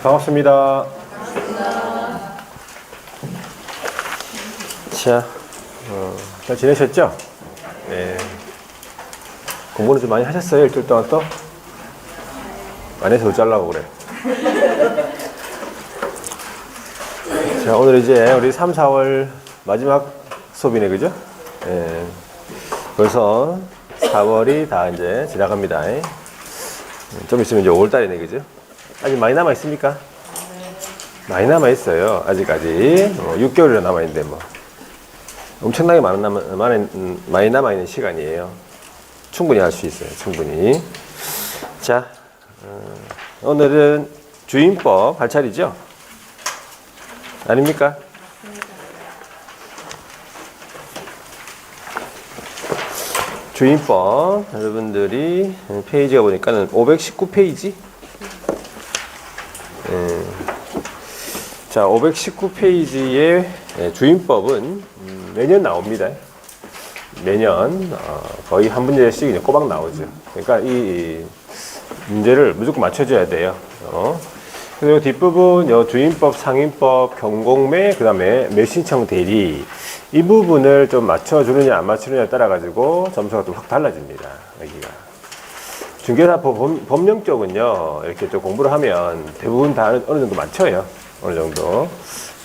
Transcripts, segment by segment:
반갑습니다. 자, 잘 지내셨죠? 네. 공부는 좀 많이 하셨어요? 일주일 동안 또? 많이 해서 어쩌려고 그래. 자, 오늘 이제 우리 3, 4월 마지막 수업이네, 그죠? 네. 벌써 4월이 다 이제 지나갑니다. 좀 있으면 이제 5월달이네, 그죠? 아직 많이 남아있습니까? 많이 남아있어요. 아직까지. 6개월이나 남아있는데, 뭐. 엄청나게 많이 남아있는 시간이에요. 충분히 할 수 있어요. 충분히. 자, 오늘은 주임법 할 차례죠? 아닙니까? 주임법 여러분들이 페이지가 보니까는 519페이지. 자, 519페이지의 주임법은 매년 나옵니다. 매년 거의 한 문제씩 이제 꼬박 나오죠. 그러니까 이 문제를 무조건 맞춰줘야 돼요. 그리고 뒷부분 주임법, 상임법, 경공매, 그 다음에 매신청 대리 이 부분을 좀 맞춰주느냐 안 맞추느냐에 따라 가지고 점수가 또 확 달라집니다. 여기가 중개사법 법령 쪽은요 이렇게 좀 공부를 하면 대부분 다 어느 정도 맞춰요. 어느 정도.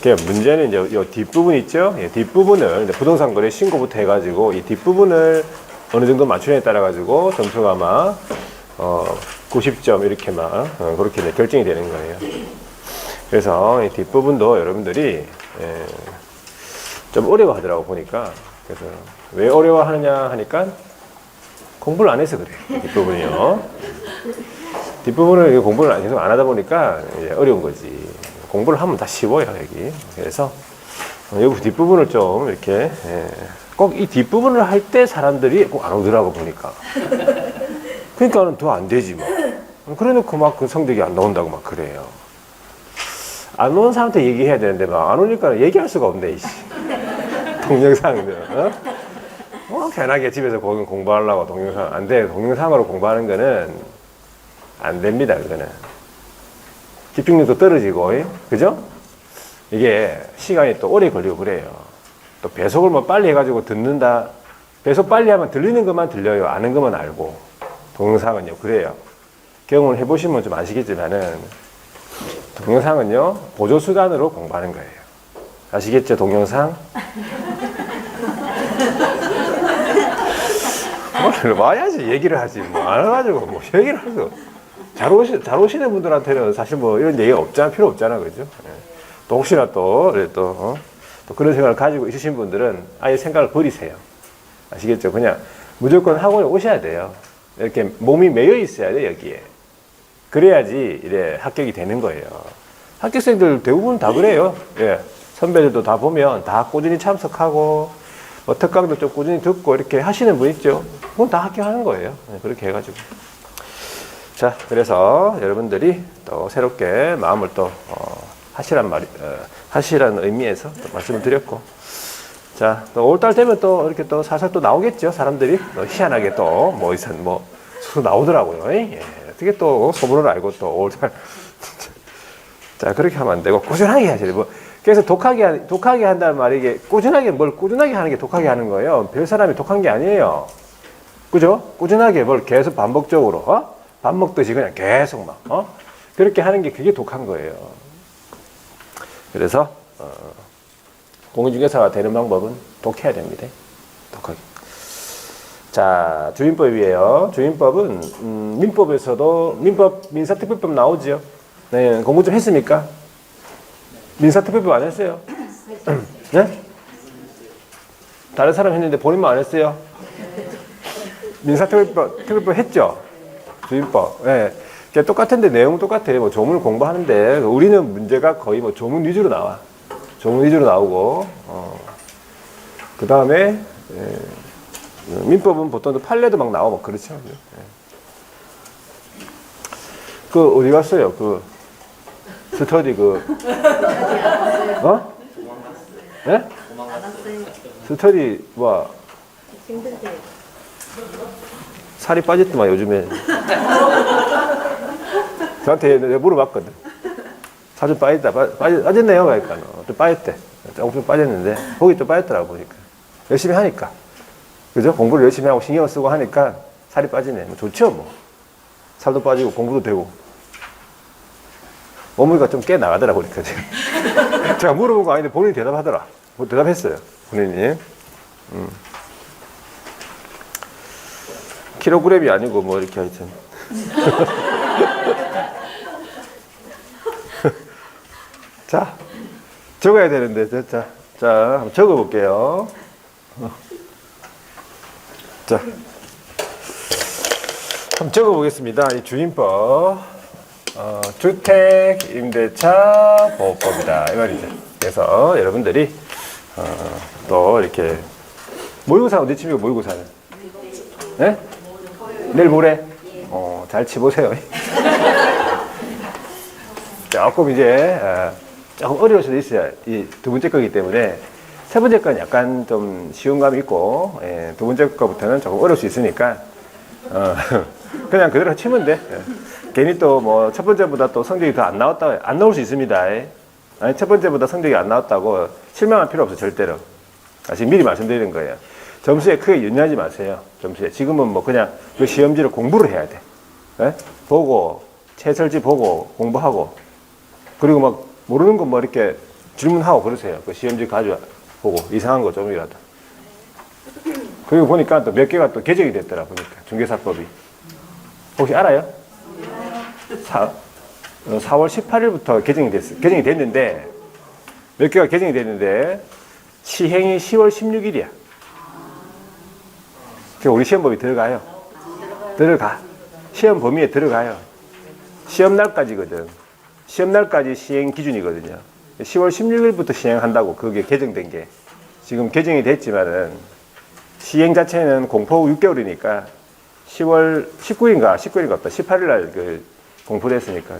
문제는 이제 이 뒷부분 있죠? 예, 뒷부분을 부동산 거래 신고부터 해가지고 이 뒷부분을 어느 정도 맞추느냐에 따라 가지고 점수가 아마 90점 이렇게만 그렇게 이제 결정이 되는 거예요. 그래서 이 뒷부분도 여러분들이 좀 어려워하더라고 보니까. 그래서 왜 어려워하느냐 하니까 공부를 안 해서 그래요. 뒷부분이요. 뒷부분을 공부를 계속 안 하다 보니까 이제 어려운 거지. 공부를 하면 다 쉬워요, 여기. 그래서 여기 뒷부분을 좀 이렇게 꼭 이 뒷부분을 할 때 사람들이 꼭 안 오더라고 보니까. 그러니까는 더 안 되지 뭐. 그래놓고 막 그 성적이 안 나온다고 막 그래요. 안 오는 사람한테 얘기해야 되는데 막 안 오니까 얘기할 수가 없네, 이씨. 동영상들. 편하게 집에서 공부하려고 동영상 안 돼. 동영상으로 공부하는 거는 안 됩니다, 그거는. 집중력도 떨어지고, 그죠? 이게 시간이 또 오래 걸리고 그래요. 또 배속을 뭐 빨리 해가지고 듣는다. 배속 빨리 하면 들리는 것만 들려요. 아는 것만 알고. 동영상은요, 그래요. 경험을 해보시면 좀 아시겠지만은, 동영상은요, 보조수단으로 공부하는 거예요. 아시겠죠, 동영상? 와야지, 얘기를 하지. 뭐, 안 와가지고, 뭐, 얘기를 하죠. 잘 오시는 분들한테는 사실 뭐 이런 얘기가 필요 없잖아, 그죠? 또 혹시나 또 그런 생각을 가지고 있으신 분들은 아예 생각을 버리세요. 아시겠죠? 그냥 무조건 학원에 오셔야 돼요. 이렇게 몸이 매여 있어야 돼, 여기에. 그래야지 이래 합격이 되는 거예요. 합격생들 대부분 다 그래요. 예. 선배들도 다 보면 다 꾸준히 참석하고, 뭐 특강도 좀 꾸준히 듣고 이렇게 하시는 분 있죠? 그건 다 합격하는 거예요. 그렇게 해가지고. 자, 그래서 여러분들이 또 새롭게 마음을 또 하시라는 의미에서 또 말씀을 드렸고, 자, 또 5월달 되면 또 이렇게 또 살살 또 나오겠죠, 사람들이. 희한하게 또 뭐 나오더라고요. 예. 어떻게 또 소문을 알고 또 5월달. 자, 그렇게 하면 안 되고 꾸준하게 하셔야 돼요. 그래서 독하게 한다는 말이 이게 뭘 꾸준하게 하는 게 독하게 하는 거예요. 별 사람이 독한 게 아니에요. 그죠? 꾸준하게 뭘 계속 반복적으로 밥 먹듯이 그냥 계속 그렇게 하는 게 그게 독한 거예요. 그래서 공인중개사가 되는 방법은 독해야 됩니다. 독하게. 자, 주임법이에요. 주임법은 민법에서도 민사특별법 나오죠. 네, 공부 좀 했습니까? 민사특별법 안 했어요? 네? 다른 사람 했는데 본인만 안 했어요? 민사특별법 했죠? 주임법. 예. 네. 똑같은데 내용은 똑같아요. 뭐 조문을 공부하는데 우리는 문제가 거의 뭐 조문 위주로 나와. 조문 위주로 나오고, 그 다음에, 민법은 보통 판례도 막 나오고 그렇죠. 그 어디 갔어요? 스터디 예? 스터디 힘든데. 살이 빠졌더만 요즘에. 저한테 내가 물어봤거든. 살 좀 빠졌다. 빠졌네요. 그러니까. 좀 빠졌대. 조금 좀 빠졌는데, 거기 좀 빠졌더라고, 보니까. 열심히 하니까. 그죠? 공부를 열심히 하고 신경을 쓰고 하니까 살이 빠지네. 뭐 좋죠, 뭐. 살도 빠지고 공부도 되고. 몸무게가 좀 꽤 나가더라, 보니까 지금. 제가 물어본 거 아닌데 본인이 대답하더라. 뭐 대답했어요, 본인이. 킬로그램이 아니고 뭐 이렇게 하여튼. 자, 적어야 되는데, 자, 한번 적어볼게요. 자, 한번 적어보겠습니다. 이 주임법, 주택 임대차 보호법이다 이 말이죠. 그래서 여러분들이 또 이렇게 모의고사 언제쯤이고 모의고사는? 네? 내일 모레? 잘 치보세요. 조금 이제 조금 어려울 수도 있어요. 이 두 번째 거기 때문에 세 번째 건 약간 좀 쉬운 감이 있고, 두 번째 거부터는 조금 어려울 수 있으니까 그냥 그대로 치면 돼. 괜히 또 뭐 첫 번째보다 또 성적이 더 안 나왔다, 안 나올 수 있습니다. 아니, 첫 번째보다 성적이 안 나왔다고 실망할 필요 없어, 절대로. 지금 미리 말씀드리는 거예요. 점수에 크게 연연하지 마세요. 점수에. 지금은 뭐 그냥 그 시험지를 공부를 해야 돼. 보고, 채설지 보고, 공부하고, 그리고 막 모르는 거 뭐 이렇게 질문하고 그러세요. 그 시험지 가져보고, 이상한 거 좀이라도. 그리고 보니까 또 몇 개가 또 개정이 됐더라, 보니까. 중개사법이. 혹시 알아요? 4월 18일부터 개정이 됐는데, 몇 개가 개정이 됐는데, 시행이 10월 16일이야. 우리 시험법이 들어가요. 들어가. 시험 범위에 들어가요. 시험 날까지거든. 시험 날까지 시행 기준이거든요. 10월 16일부터 시행한다고, 그게 개정된 게. 지금 개정이 됐지만은, 시행 자체는 공포 후 6개월이니까, 10월 19일인가, 18일 날 공포됐으니까,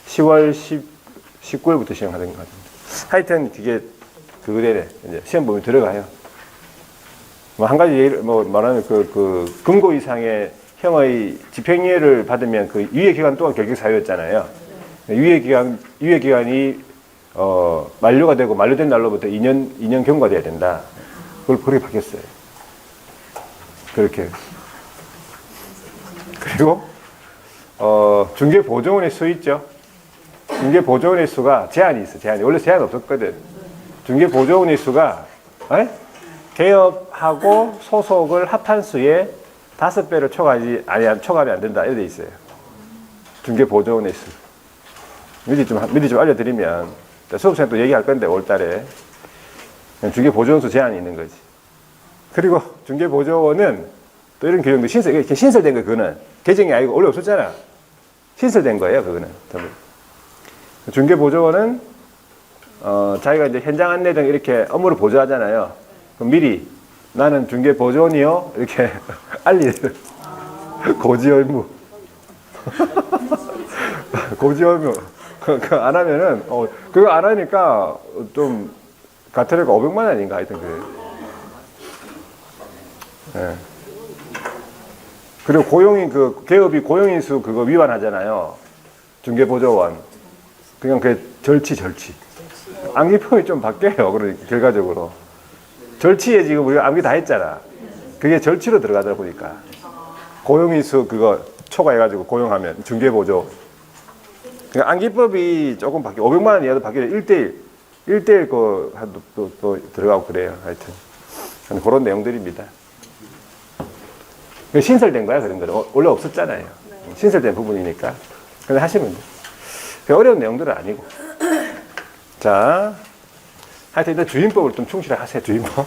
10월 19일부터 시행하는 것 같은데. 하여튼, 그게, 그거래. 이제 시험 범위 들어가요. 뭐, 한 가지 예를, 말하면 금고 이상의 형의 집행유예를 받으면 그 유예 기간 동안 결격 사유였잖아요. 유예 기간이, 만료가 되고, 만료된 날로부터 2년 경과돼야 된다. 그렇게 바뀌었어요. 그렇게. 그리고, 중개보조원의 수 있죠? 중개보조원의 수가 제한이 있어, 제한이. 원래 제한 없었거든. 중개보조원의 수가, 개업하고 소속을 합한 수의 5배를 초과하면 안 된다. 이렇게 돼 있어요. 중개보조원의 수. 미리 좀 알려드리면, 수업생도 얘기할 건데, 5월달에. 중개보조원 수 제한이 있는 거지. 그리고 중개보조원은 또 이런 규정도 신설된 거, 그거는. 개정이 아니고 원래 없었잖아. 신설된 거예요, 그거는. 중개보조원은, 자기가 이제 현장 안내 등 이렇게 업무를 보조하잖아요. 그럼 미리 나는 중개보조원이요. 이렇게 알리는. 고지의무. 고지의무. 그거 안 하면은, 그거 안 하니까 좀, 과태료가 500만 원인가 하여튼 그래요. 네. 그리고 개업이 고용인수 그거 위반하잖아요. 중개보조원. 그냥 절치. 암기법이 좀 바뀌어요. 그러니까 결과적으로. 절치에 지금 우리가 암기 다 했잖아. 그게 절치로 들어가다 보니까. 고용인수 그거 초과해가지고 고용하면 중개보조. 그러니까 암기법이 조금 바뀌어. 500만 원 이하도 바뀌어요. 1대1 또 들어가고 그래요. 하여튼. 그런 내용들입니다. 신설된 거야, 그런 거는. 원래 없었잖아요. 신설된 부분이니까. 그냥 하시면 돼. 어려운 내용들은 아니고. 자, 하여튼 일단 주임법을 좀 충실하게 하세요, 주임법.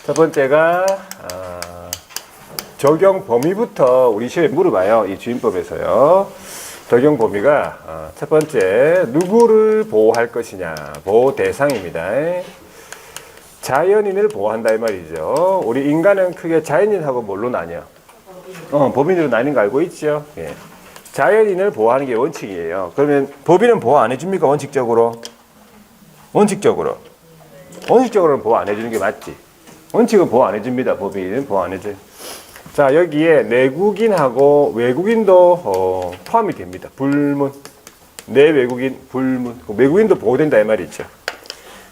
첫 번째가, 적용 범위부터 우리 시험에 물어봐요. 이 주임법에서요. 적용 범위가, 첫 번째, 누구를 보호할 것이냐. 보호 대상입니다. 자연인을 보호한다 이 말이죠. 우리 인간은 크게 자연인하고 뭘로 나뉘어? 법인으로 나뉜 거 알고 있죠? 예. 자연인을 보호하는 게 원칙이에요. 그러면 법인은 보호 안 해줍니까? 원칙적으로는 보호 안 해주는 게 맞지. 원칙은 보호 안 해줍니다. 법인은 보호 안 해줘요. 자, 여기에 내국인하고 외국인도 포함이 됩니다. 불문. 내외국인, 불문. 외국인도 보호된다 이 말이죠.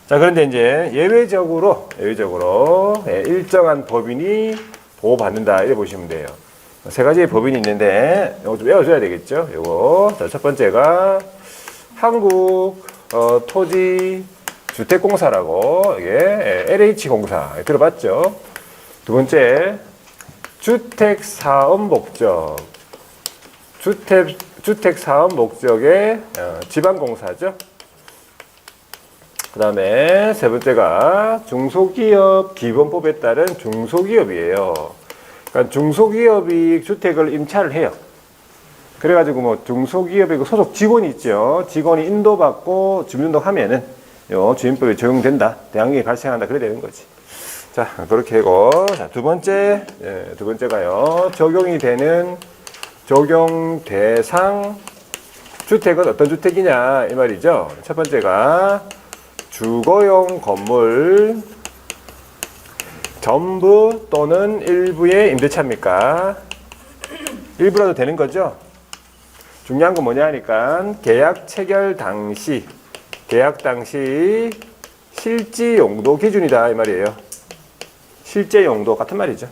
자, 그런데 이제 예외적으로 일정한 법인이 보호받는다 이렇게 보시면 돼요. 세 가지의 법인이 있는데 이거 좀 외워줘야 되겠죠. 요거. 자, 첫 번째가 한국 토지 주택공사라고 이게 LH공사 들어봤죠. 두 번째 주택사업 목적 주택사업 목적의 지방공사죠. 그 다음에 세 번째가 중소기업 기본법에 따른 중소기업이에요. 그러니까 중소기업이 주택을 임차를 해요. 그래가지고 뭐 중소기업의 그 소속 직원이 있죠. 직원이 인도받고 주민등록하면은 요 주민법에 적용된다. 대항력이 발생한다. 그래 되는 거지. 자, 그렇게 하고 자, 두 번째가요. 적용 대상 주택은 어떤 주택이냐 이 말이죠. 첫 번째가 주거용 건물 전부 또는 일부의 임대차입니까? 일부라도 되는 거죠. 중요한 건 뭐냐 하니까 계약 체결 당시 실지 용도 기준이다 이 말이에요. 실제 용도 같은 말이죠.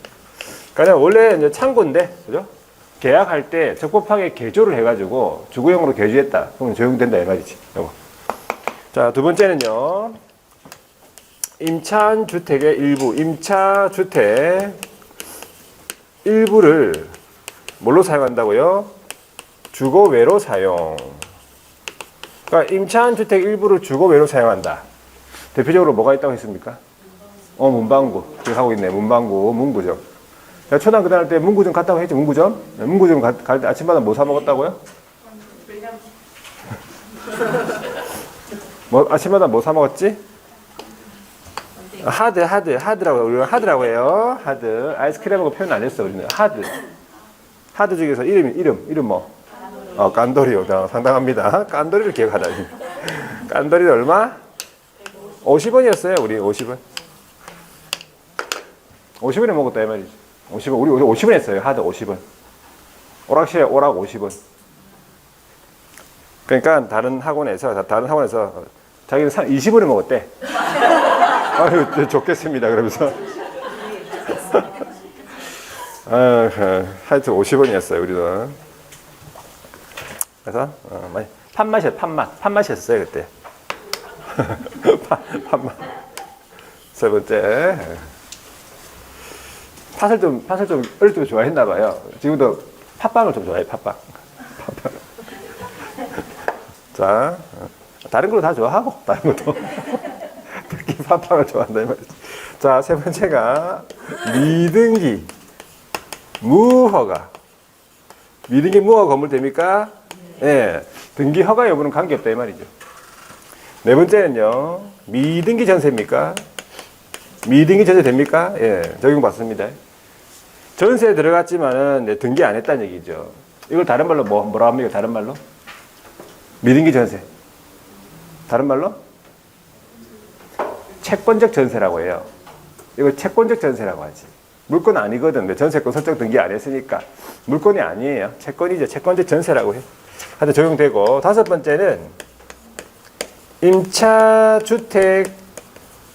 그러니까 원래 이제 창고인데 그죠? 계약할 때 적법하게 개조를 해가지고 주거용으로 개조했다. 그러면 적용된다 이 말이지. 요거. 자, 두 번째는요. 임차한 주택의 일부, 임차 주택 일부를 뭘로 사용한다고요? 주거외로 사용. 그러니까 임차한 주택 일부를 주거외로 사용한다. 대표적으로 뭐가 있다고 했습니까? 문방구. 지금 하고 있네. 문구점. 내가 초등학교 다닐 때 문구점 갔다고 했지, 문구점? 문구점 갈 때 아침마다 뭐 사 먹었다고요? 아침마다 뭐 사 먹었지? 하드라고, 우리가 하드라고 해요. 하드. 아이스크림하고 표현 안 했어, 우리는. 하드 중에서 이름 뭐? 깐돌이요. 상당합니다. 깐돌이를 기억하다니. 깐돌이 얼마? 50원이었어요, 우리 50원. 50원에 먹었다, 이 말이지. 50원, 우리 50원 했어요, 하드 50원. 오락실에 오락 50원. 그러니까 다른 학원에서 자기는 20원에 먹었대. 아유, 좋겠습니다. 그러면서. 하여튼 50원이었어요, 우리는. 그래서, 팥맛이었어요, 그때. 팥맛. 세 번째. 팥을 좀 어릴 때 좋아했나 봐요. 지금도 팥빵을 좀 좋아해요, 팥빵. 자, 다른 걸로 다 좋아하고, 다른 것도. 특히 팥빵을 좋아한다, 이 말이지. 자, 세 번째가 미등기, 무허가. 미등기, 무허가 건물 됩니까? 예. 등기 허가 여부는 관계없다, 이 말이죠. 네 번째는요, 미등기 전세입니까? 미등기 전세 됩니까? 예. 적용받습니다. 전세에 들어갔지만은 등기 안 했다는 얘기죠. 이걸 다른 말로 뭐라 합니까? 다른 말로? 미등기 전세. 다른 말로? 채권적 전세라고 해요. 이거 채권적 전세라고 하지. 물건 아니거든. 전세권 설정 등기 안 했으니까. 물건이 아니에요. 채권이죠. 채권적 전세라고 해. 하여튼 적용되고. 다섯 번째는 임차주택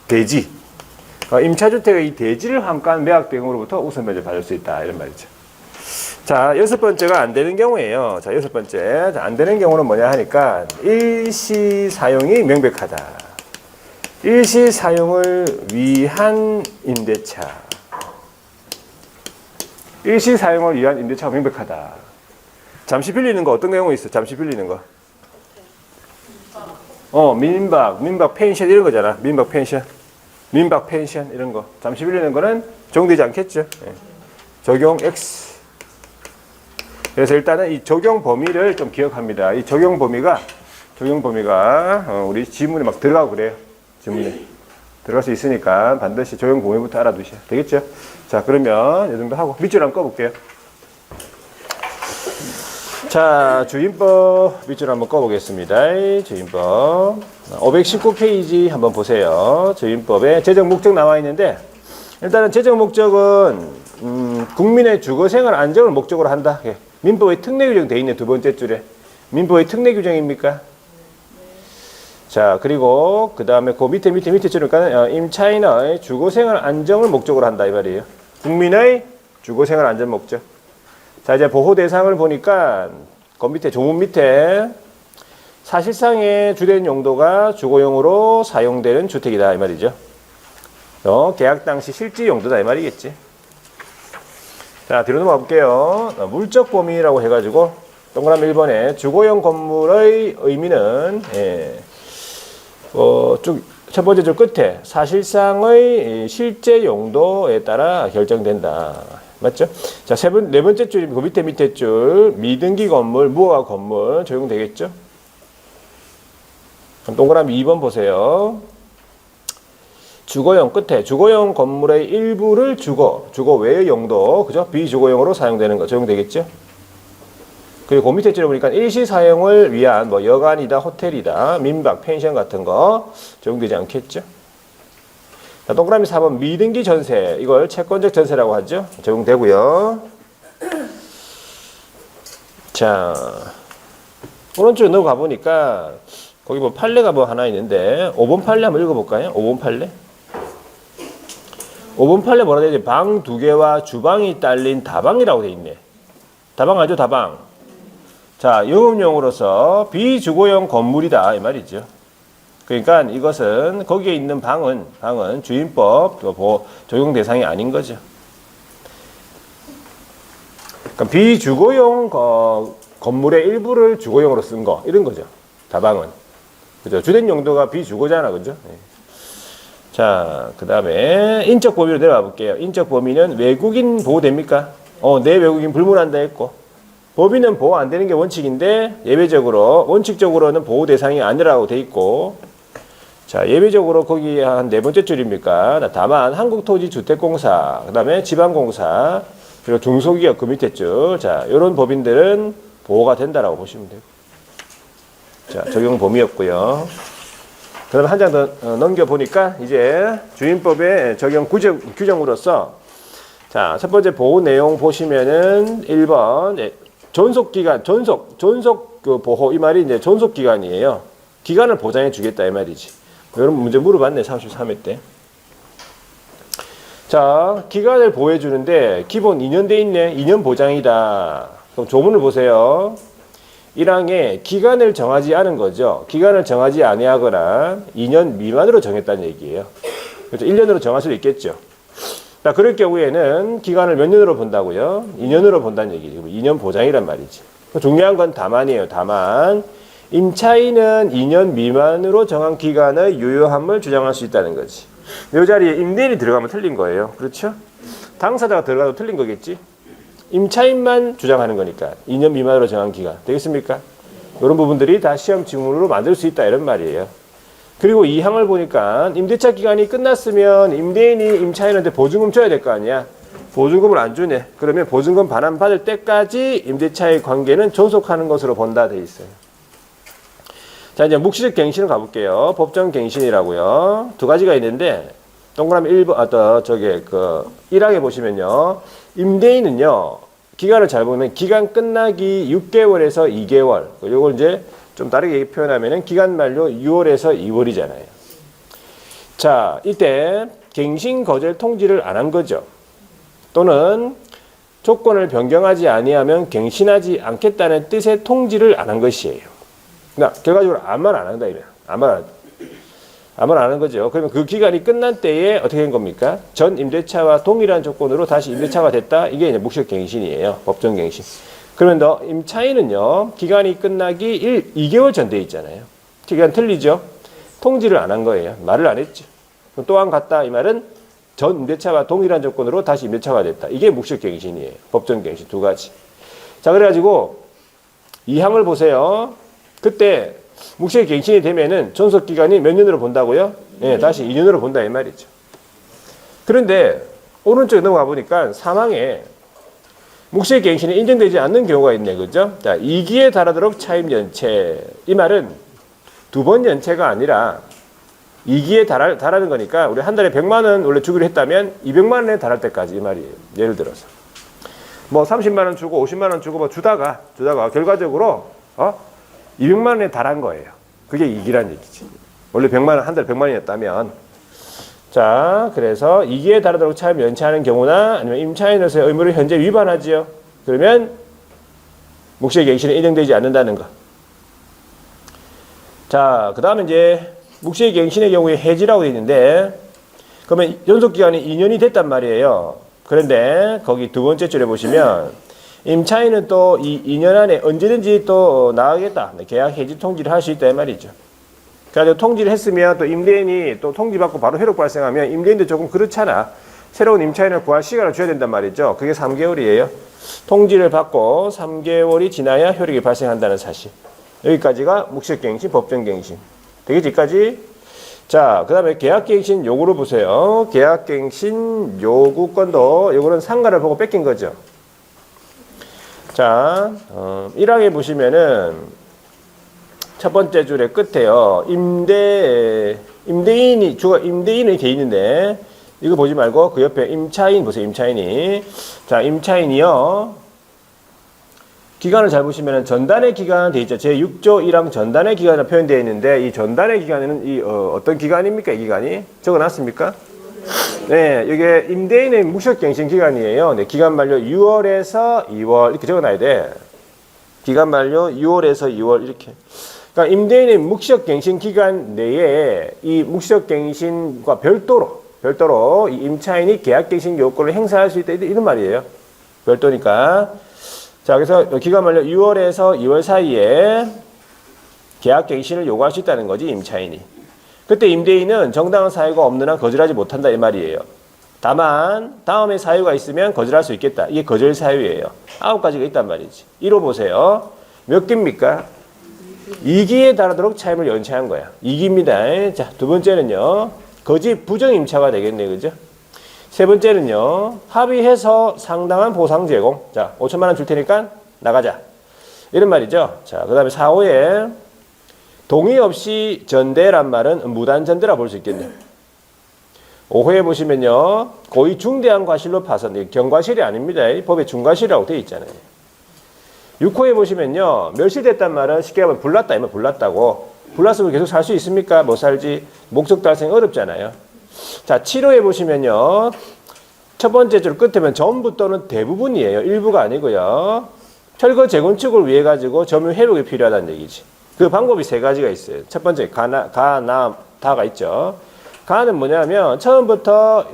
대지. 임차주택의 이 대지를 환가한 매각 대금으로부터 우선면제를 받을 수 있다. 이런 말이죠. 자, 여섯 번째가 안 되는 경우예요. 자, 여섯 번째. 안 되는 경우는 뭐냐 하니까 일시 사용이 명백하다. 일시 사용을 위한 임대차. 일시 사용을 위한 임대차가 명백하다. 잠시 빌리는 거 어떤 경우 있어? 잠시 빌리는 거. 민박 펜션 이런 거잖아. 민박 펜션 이런 거. 잠시 빌리는 거는 적용되지 않겠죠. 예. 적용 X. 그래서 일단은 이 적용 범위를 좀 기억합니다. 이 적용 범위가 우리 지문에 막 들어가고 그래요. 지문에 들어갈 수 있으니까 반드시 적용 범위부터 알아두셔야 되겠죠. 자, 그러면 이 정도 하고 밑줄 한번 꺼볼게요. 자, 주임법 밑줄 한번 꺼보겠습니다. 주임법 519페이지 한번 보세요. 주임법에 재정 목적 나와 있는데 일단은 재정 목적은 국민의 주거생활 안정을 목적으로 한다. 예. 민법의 특례 규정 돼 있네. 두 번째 줄에. 민법의 특례 규정입니까? 자, 그리고 그 다음에 그 밑에 줄이니까 임차인의 주거생활 안정을 목적으로 한다 이 말이에요. 국민의 주거생활 안전 목적. 자, 이제 보호 대상을 보니까 그 밑에 조문 밑에 사실상의 주된 용도가 주거용으로 사용되는 주택이다 이 말이죠. 계약 당시 실지 용도다 이 말이겠지. 자, 뒤로 넘어가 볼게요. 물적 범위라고 해가지고 동그라미 1번에 주거용 건물의 의미는 첫 번째 줄 끝에 사실상의 실제 용도에 따라 결정된다. 맞죠? 자, 네 번째 줄이 그 밑에 줄 미등기 건물, 무허가 건물 적용되겠죠? 그럼 동그라미 2번 보세요. 주거용 끝에 주거용 건물의 일부를 주거 외의 용도, 그죠? 비주거용으로 사용되는 거 적용되겠죠? 그리고 그 밑에 줄에 보니까 일시 사용을 위한 뭐 여관이다, 호텔이다, 민박, 펜션 같은 거 적용되지 않겠죠? 자, 동그라미 4번 미등기 전세, 이걸 채권적 전세라고 하죠? 적용되고요. 자, 오른쪽에 넘어가 보니까 거기 뭐 판례가 뭐 하나 있는데 5번 판례 한번 읽어볼까요? 5번 판례. 5번 판례 뭐라 되지? 방 2개와 주방이 딸린 다방이라고 돼 있네. 다방 알죠? 다방. 자, 영업용으로서 비주거용 건물이다 이 말이죠. 그러니까 이것은 거기에 있는 방은 주임법 적용 대상이 아닌 거죠. 그러니까 비주거용 건물의 일부를 주거용으로 쓴 거 이런 거죠. 다방은. 그죠? 주된 용도가 비주거잖아. 그죠? 네. 자, 그 다음에 인적 범위로 내려가 볼게요. 인적 범위는 외국인 보호됩니까? 내 외국인 불문한다 했고, 법인은 보호 안 되는 게 원칙인데 예외적으로 원칙적으로는 보호 대상이 아니라고 돼 있고, 자, 예외적으로 거기 한 네 번째 줄입니까? 다만 한국토지주택공사, 그 다음에 지방공사, 그리고 중소기업 그 밑에 줄, 자, 이런 법인들은 보호가 된다라고 보시면 되고, 자, 적용 범위였고요. 그 다음에 한 장 더 넘겨보니까 이제 주임법의 적용 규정으로서, 자, 첫 번째 보호 내용 보시면은 1번 존속기간, 존속 그 보호, 이 말이 이제 존속기간이에요. 기간을 보장해 주겠다 이 말이지. 이런 문제 물어봤네 33회 때. 자, 기간을 보호해 주는데 기본 2년 돼 있네. 2년 보장이다. 그럼 조문을 보세요. 1항에 기간을 정하지 않은 거죠. 기간을 정하지 아니하거나 2년 미만으로 정했다는 얘기예요. 그렇죠? 1년으로 정할 수도 있겠죠. 자, 그럴 경우에는 기간을 몇 년으로 본다고요? 2년으로 본다는 얘기죠. 2년 보장이란 말이지. 중요한 건 다만이에요. 다만 임차인은 2년 미만으로 정한 기간의 유효함을 주장할 수 있다는 거지. 이 자리에 임대인이 들어가면 틀린 거예요. 그렇죠? 당사자가 들어가도 틀린 거겠지. 임차인만 주장하는 거니까 2년 미만으로 정한 기간 되겠습니까? 이런 부분들이 다 시험 지문으로 만들 수 있다 이런 말이에요. 그리고 이 항을 보니까 임대차 기간이 끝났으면 임대인이 임차인한테 보증금 줘야 될 거 아니야. 보증금을 안 주네. 그러면 보증금 반환 받을 때까지 임대차의 관계는 존속하는 것으로 본다 돼 있어요. 자, 이제 묵시적 갱신을 가볼게요. 법정 갱신이라고요. 두 가지가 있는데 동그라미 1번, 1항에 보시면요. 임대인은요, 기간을 잘 보면 기간 끝나기 6개월에서 2개월. 요걸 이제 좀 다르게 표현하면은 기간 만료 6월에서 2월이잖아요. 자, 이때 갱신 거절 통지를 안 한 거죠. 또는 조건을 변경하지 아니하면 갱신하지 않겠다는 뜻의 통지를 안 한 것이에요. 그러니까 결과적으로 아무 말 안 한다 이래요. 아무 말 안 하는 거죠. 그러면 그 기간이 끝난 때에 어떻게 된 겁니까? 전 임대차와 동일한 조건으로 다시 임대차가 됐다. 이게 이제 묵시적 갱신이에요. 법정 갱신. 그러면 너 임차인은요, 기간이 끝나기 2개월 전 돼 있잖아요. 기간 틀리죠? 통지를 안 한 거예요. 말을 안 했죠. 또한 같다. 이 말은 전 임대차와 동일한 조건으로 다시 임대차가 됐다. 이게 묵시적 갱신이에요. 법정 갱신 두 가지. 자, 그래가지고 이 항을 보세요. 그때 묵시적 갱신이 되면은 존속 기간이 몇 년으로 본다고요? 예, 다시 2년으로 본다 이 말이죠. 그런데 오른쪽에 넘어가 보니까 사망에 묵시적 갱신이 인정되지 않는 경우가 있네, 그죠? 자, 2기에 달하도록 차임 연체. 이 말은 두 번 연체가 아니라 2기에 달하는 거니까 우리 한 달에 100만 원 원래 주기로 했다면 200만 원에 달할 때까지 이 말이에요. 예를 들어서. 뭐 30만 원 주고 50만 원 주고 뭐 주다가 결과적으로 200만 원에 달한 거예요. 그게 이기란 얘기지. 원래 100만 원, 한 달에 100만 원이었다면. 자, 그래서 이기에 달하도록 차임을 연체하는 경우나 아니면 임차인으로서의 의무를 현재 위반하지요. 그러면 묵시의갱신은 인정되지 않는다는 거. 자, 그 다음에 이제 묵시의갱신의 경우에 해지라고 되어 있는데, 그러면 연속기간이 2년이 됐단 말이에요. 그런데 거기 두 번째 줄에 보시면 임차인은 또 이 2년 안에 언제든지 또 나가겠다. 계약 해지 통지를 할 수 있다 이 말이죠. 그래서 통지를 했으면 또 임대인이 또 통지받고 바로 효력 발생하면 임대인도 조금 그렇잖아. 새로운 임차인을 구할 시간을 줘야 된단 말이죠. 그게 3개월이에요. 통지를 받고 3개월이 지나야 효력이 발생한다는 사실. 여기까지가 묵시갱신, 법정갱신. 되겠지, 여기까지? 자, 그 다음에 계약갱신 요구를 보세요. 계약갱신 요구권도 요거는 상가를 보고 뺏긴 거죠. 자, 1항에 보시면은 첫 번째 줄의 끝에요. 임대인이 돼 있는데 이거 보지 말고 그 옆에 임차인 보세요. 임차인이. 자, 임차인이요. 기간을 잘 보시면 전단의 기간 돼 있죠. 제6조 1항 전단의 기간으로 표현되어 있는데 이 전단의 기간에는 어떤 기간입니까? 이 기간이 적어놨습니까? 네, 이게 임대인의 묵시갱신 기간이에요. 네, 기간 만료 6월에서 2월 이렇게 적어놔야 돼. 기간 만료 6월에서 2월 이렇게. 그러니까 임대인의 묵시갱신 기간 내에 이 묵시갱신과 별도로 이 임차인이 계약갱신 요건을 행사할 수 있다 이런 말이에요. 별도니까. 자, 그래서 기간 만료 6월에서 2월 사이에 계약갱신을 요구할 수 있다는 거지, 임차인이. 그때 임대인은 정당한 사유가 없는 한 거절하지 못한다 이 말이에요. 다만 다음에 사유가 있으면 거절할 수 있겠다. 이게 거절 사유예요. 9가지가 있단 말이지. 1호 보세요. 몇 개입니까? 2기에 달하도록 차임을 연체한 거야. 2기입니다. 자, 두 번째는요. 거짓 부정임차가 되겠네, 그죠? 세 번째는요, 합의해서 상당한 보상 제공. 자, 5천만 원 줄 테니까 나가자. 이런 말이죠. 자, 그 다음에 4호에 동의 없이 전대란 말은 무단 전대라 볼 수 있겠네요. 5호에 보시면요, 고의 중대한 과실로 파산. 경과실이 아닙니다. 법에 중과실이라고 되어 있잖아요. 6호에 보시면요, 멸실됐단 말은 쉽게 하면 불났다. 이면 불났다고. 불났으면 계속 살 수 있습니까? 못 살지. 목적 달성 어렵잖아요. 자, 7호에 보시면요. 첫 번째 줄 끝에면 전부 또는 대부분이에요. 일부가 아니고요. 철거 재건축을 위해 가지고 점유 회복이 필요하다는 얘기지. 그 방법이 세 가지가 있어요. 첫 번째 다가 있죠. 가는 뭐냐면 처음부터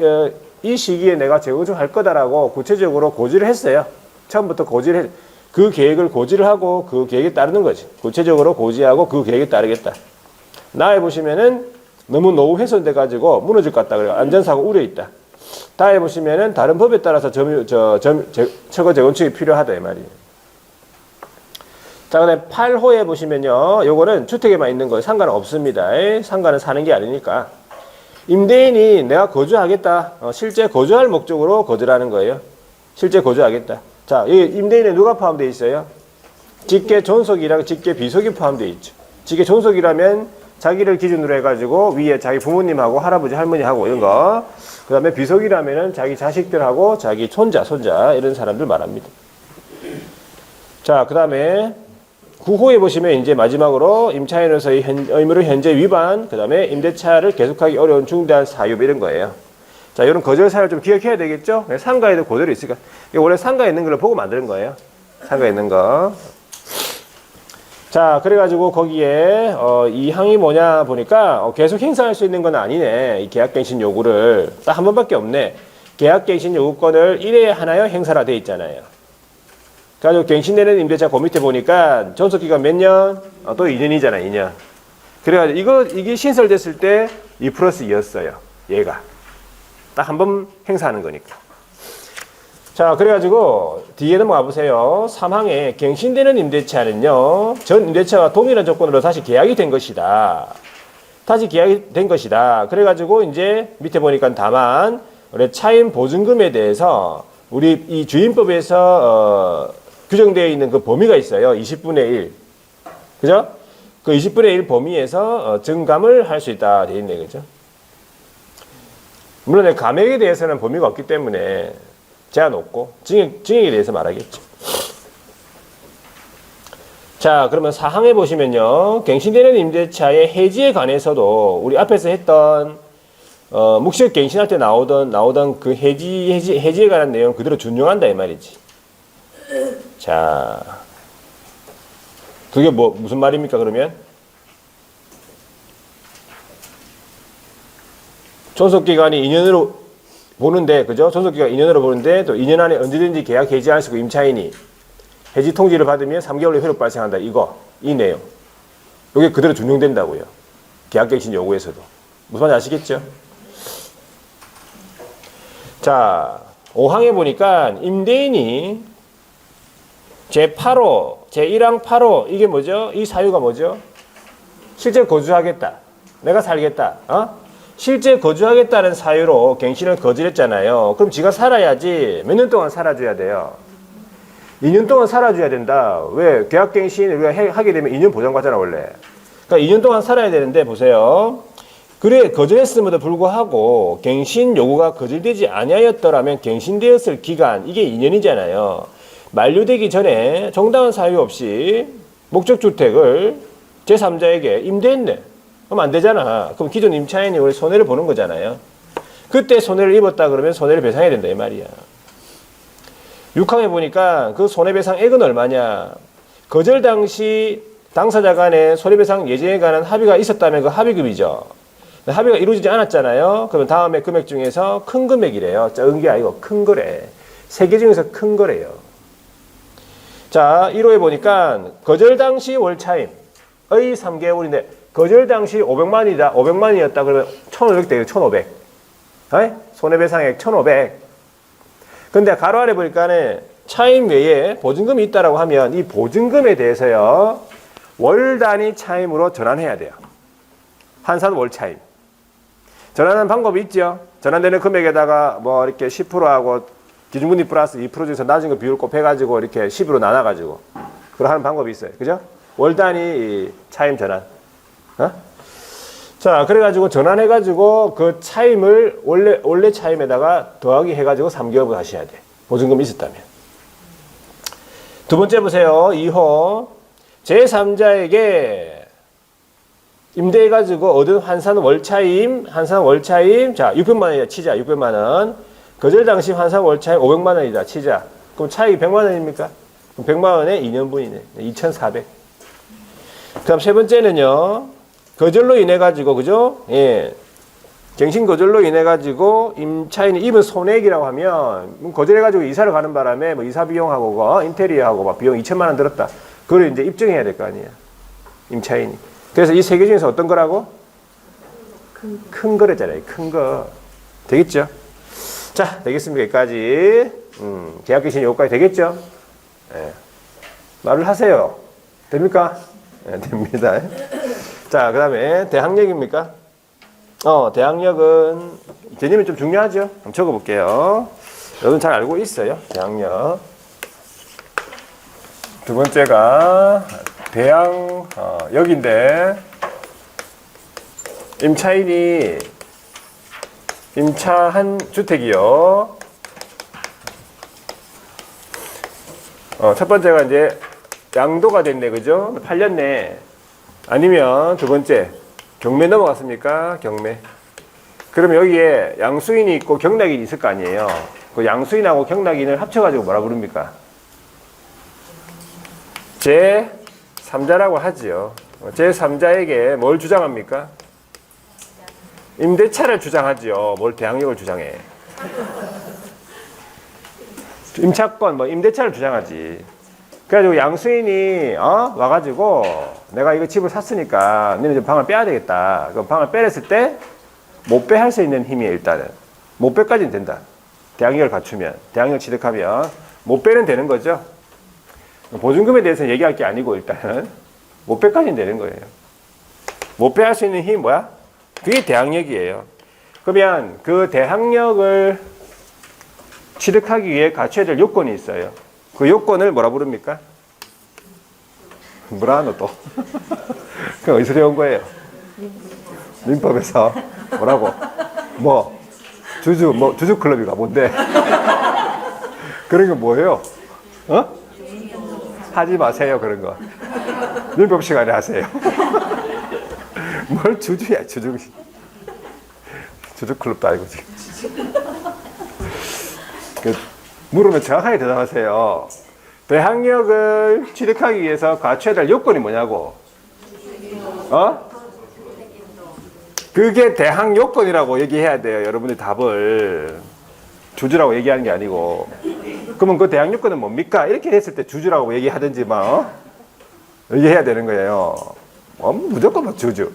이 시기에 내가 재건축 할 거다라고 구체적으로 고지를 했어요. 처음부터 그 계획을 고지를 하고 그 계획에 따르는 거지. 구체적으로 고지하고 그 계획에 따르겠다. 나에 보시면은 너무 노후 훼손돼 가지고 무너질 것 같다. 그래요. 안전사고 우려 있다. 다에 보시면은 다른 법에 따라서 철거 재건축이 필요하다 이 말이에요. 자, 그다음에 8호에 보시면요, 요거는 주택에만 있는 거예요. 상가는 없습니다. 상가는 사는 게 아니니까. 임대인이 내가 거주하겠다. 실제 거주할 목적으로 거주하는 거예요. 실제 거주하겠다. 자, 이 임대인에 누가 포함되어 있어요? 직계 존속이랑 직계 비속이 포함되어 있죠. 직계 존속이라면 자기를 기준으로 해가지고 위에 자기 부모님하고 할아버지 할머니하고 이런 거. 그 다음에 비속이라면은 자기 자식들하고 자기 손자 이런 사람들 말합니다. 자, 그 다음에 9호에 보시면 이제 마지막으로 임차인으로서의 의무를 현재 위반, 그 다음에 임대차를 계속하기 어려운 중대한 사유 이런 거예요. 자, 이런 거절 사유를 좀 기억해야 되겠죠? 상가에도 그대로 있으니까. 이게 원래 상가에 있는 걸 보고 만드는 거예요. 상가에 있는 거. 자, 그래가지고 거기에 이 항이 뭐냐 보니까 계속 행사할 수 있는 건 아니네. 이 계약갱신 요구를 딱 한 번밖에 없네. 계약갱신 요구권을 1회에 하나요 행사라 돼 있잖아요. 그래가지고 갱신되는 임대차 그 밑에 보니까 존속기간 몇 년? 또 2년이잖아, 2년. 그래가지고 이게 신설됐을 때 2+2였어요. 얘가 딱 한 번 행사하는 거니까. 자, 그래가지고 뒤에 넘어가 보세요. 3항에 갱신되는 임대차는요, 전 임대차와 동일한 조건으로 다시 계약이 된 것이다. 그래가지고 이제 밑에 보니까 다만 우리 차임 보증금에 대해서 우리 이 주임법에서 규정되어 있는 그 범위가 있어요. 20분의 1. 그죠? 그 20분의 1 범위에서 증감을 할 수 있다. 돼 있네. 그죠? 물론 감액에 대해서는 범위가 없기 때문에 제한 없고 증액에 대해서 말하겠죠. 자, 그러면 사항에 보시면요. 갱신되는 임대차의 해지에 관해서도 우리 앞에서 했던 묵시적 갱신할 때 나오던 그 해지에 관한 내용 그대로 준용한다 이 말이지. 자, 그게 무슨 말입니까 그러면? 존속기간이 2년으로 보는데, 그죠? 존속기간 2년으로 보는데, 또 2년 안에 언제든지 계약 해지할 수 있고, 임차인이 해지 통지를 받으면 3개월 내 회로 발생한다. 이 내용. 이게 그대로 준용된다고요. 계약갱신 요구에서도. 무슨 말인지 아시겠죠? 자, 5항에 보니까 임대인이 제8호, 제1항 8호, 이게 뭐죠? 이 사유가 뭐죠? 실제 거주하겠다. 내가 살겠다. 실제 거주하겠다는 사유로 갱신을 거절했잖아요. 그럼 지가 살아야지 몇 년 동안 살아줘야 돼요? 2년 동안 살아줘야 된다. 왜? 계약갱신 우리가 하게 되면 2년 보장받잖아 원래. 그러니까 2년 동안 살아야 되는데 보세요. 그래 거절했음에도 불구하고 갱신 요구가 거절되지 아니하였더라면 갱신되었을 기간 이게 2년이잖아요. 만료되기 전에 정당한 사유 없이 목적주택을 제3자에게 임대했네. 그럼 안 되잖아. 그럼 기존 임차인이 우리 손해를 보는 거잖아요. 그때 손해를 입었다 그러면 손해를 배상해야 된다 이 말이야. 6항에 보니까 그 손해배상액은 얼마냐. 거절 당시 당사자 간에 손해배상 예정에 관한 합의가 있었다면 그 합의금이죠. 합의가 이루어지지 않았잖아요. 그러면 다음에 금액 중에서 큰 금액이래요. 작은 게 아니고 큰 거래. 세 개 중에서 큰 거래요. 자, 1호에 보니까 거절 당시 월차임의 3개월인데 거절 당시 500만이다. 500만이었다. 그러면 1,500 돼요. 1,500. 손해배상액 1,500. 근데 가로 아래 보니까는 차임 외에 보증금이 있다라고 하면 이 보증금에 대해서요. 월 단위 차임으로 전환해야 돼요. 환산 월 차임. 전환하는 방법이 있죠. 전환되는 금액에다가 뭐 이렇게 10%하고 기준금리 플러스 2% 중에서 낮은 거 비율 곱해가지고 이렇게 10으로 나눠가지고 그걸 하는 방법이 있어요. 그죠? 월 단위 차임 전환. 자, 그래가지고 전환해가지고 그 차임을 원래 차임에다가 더하기 해가지고 3개월분 하셔야 돼. 보증금이 있었다면. 두 번째 보세요. 2호. 제3자에게 임대해가지고 얻은 환산 월차임. 자, 600만 원이다. 치자. 600만 원. 거절 당시 환산 월차임 500만 원이다. 치자. 그럼 차익이 100만 원입니까? 그럼 100만 원에 2년분이네. 2,400. 그럼 세 번째는요. 거절로 인해 가지고 그죠? 예. 갱신 거절로 인해 가지고 임차인이 입은 손해액이라고 하면 거절해 가지고 이사를 가는 바람에 뭐 이사 비용하고 인테리어하고 막 비용 2천만 원 들었다. 그걸 이제 입증해야 될 거 아니에요. 임차인이. 그래서 이 세 개 중에서 어떤 거라고? 큰 거래잖아요. 큰 거. 되겠죠? 자, 되겠습니까? 여기까지. 계약갱신 요거까지 되겠죠? 예. 말을 하세요. 됩니까? 예, 됩니다. 자, 그 다음에 대항력입니까? 대항력은 개념이 좀 중요하죠? 한번 적어볼게요. 여러분 잘 알고 있어요. 대항력. 두 번째가 대항력인데 임차인이 임차한 주택이요. 첫 번째가 이제 양도가 됐네, 그죠? 팔렸네. 아니면 두 번째 경매 넘어갔습니까? 경매. 그러면 여기에 양수인이 있고 경락인이 있을 거 아니에요. 그 양수인하고 경락인을 합쳐가지고 뭐라 부릅니까? 제3자라고 하지요. 제3자에게 뭘 주장합니까? 임대차를 주장하지요. 뭘 대항력을 주장해. 임차권, 임대차를 주장하지. 그래가지고 양수인이 와가지고 내가 이거 집을 샀으니까 너네 좀 방을 빼야 되겠다. 그 방을 빼랬을 때 못 빼 할 수 있는 힘이 일단은 못 빼까지는 된다. 대항력을 갖추면 대항력 취득하면 못 빼는 되는 거죠. 보증금에 대해서는 얘기할 게 아니고 일단은 못 빼까지는 되는 거예요. 못 빼 할 수 있는 힘이 뭐야? 그게 대항력이에요. 그러면 그 대항력을 취득하기 위해 갖춰야 될 요건이 있어요. 그 요건을 뭐라 부릅니까? 뭐라 하노 또? 그 어디서 배운 거예요? 민법에서 뭐라고? 주주 클럽이가 뭔데? 그런 거 뭐예요? 어? 하지 마세요, 그런 거. 민법 시간에 하세요. 뭘 주주야, 주주. 주주클럽도 아니고 지금. 물으면 정확하게 대답하세요. 대항력을 취득하기 위해서 갖춰야 될 요건이 뭐냐고. 어? 그게 대항 요건이라고 얘기해야 돼요. 여러분들 답을. 주주라고 얘기하는 게 아니고. 그러면 그 대항 요건은 뭡니까? 이렇게 했을 때 주주라고 얘기하든지 뭐 얘기해야 되는 거예요. 무조건 뭐 주주.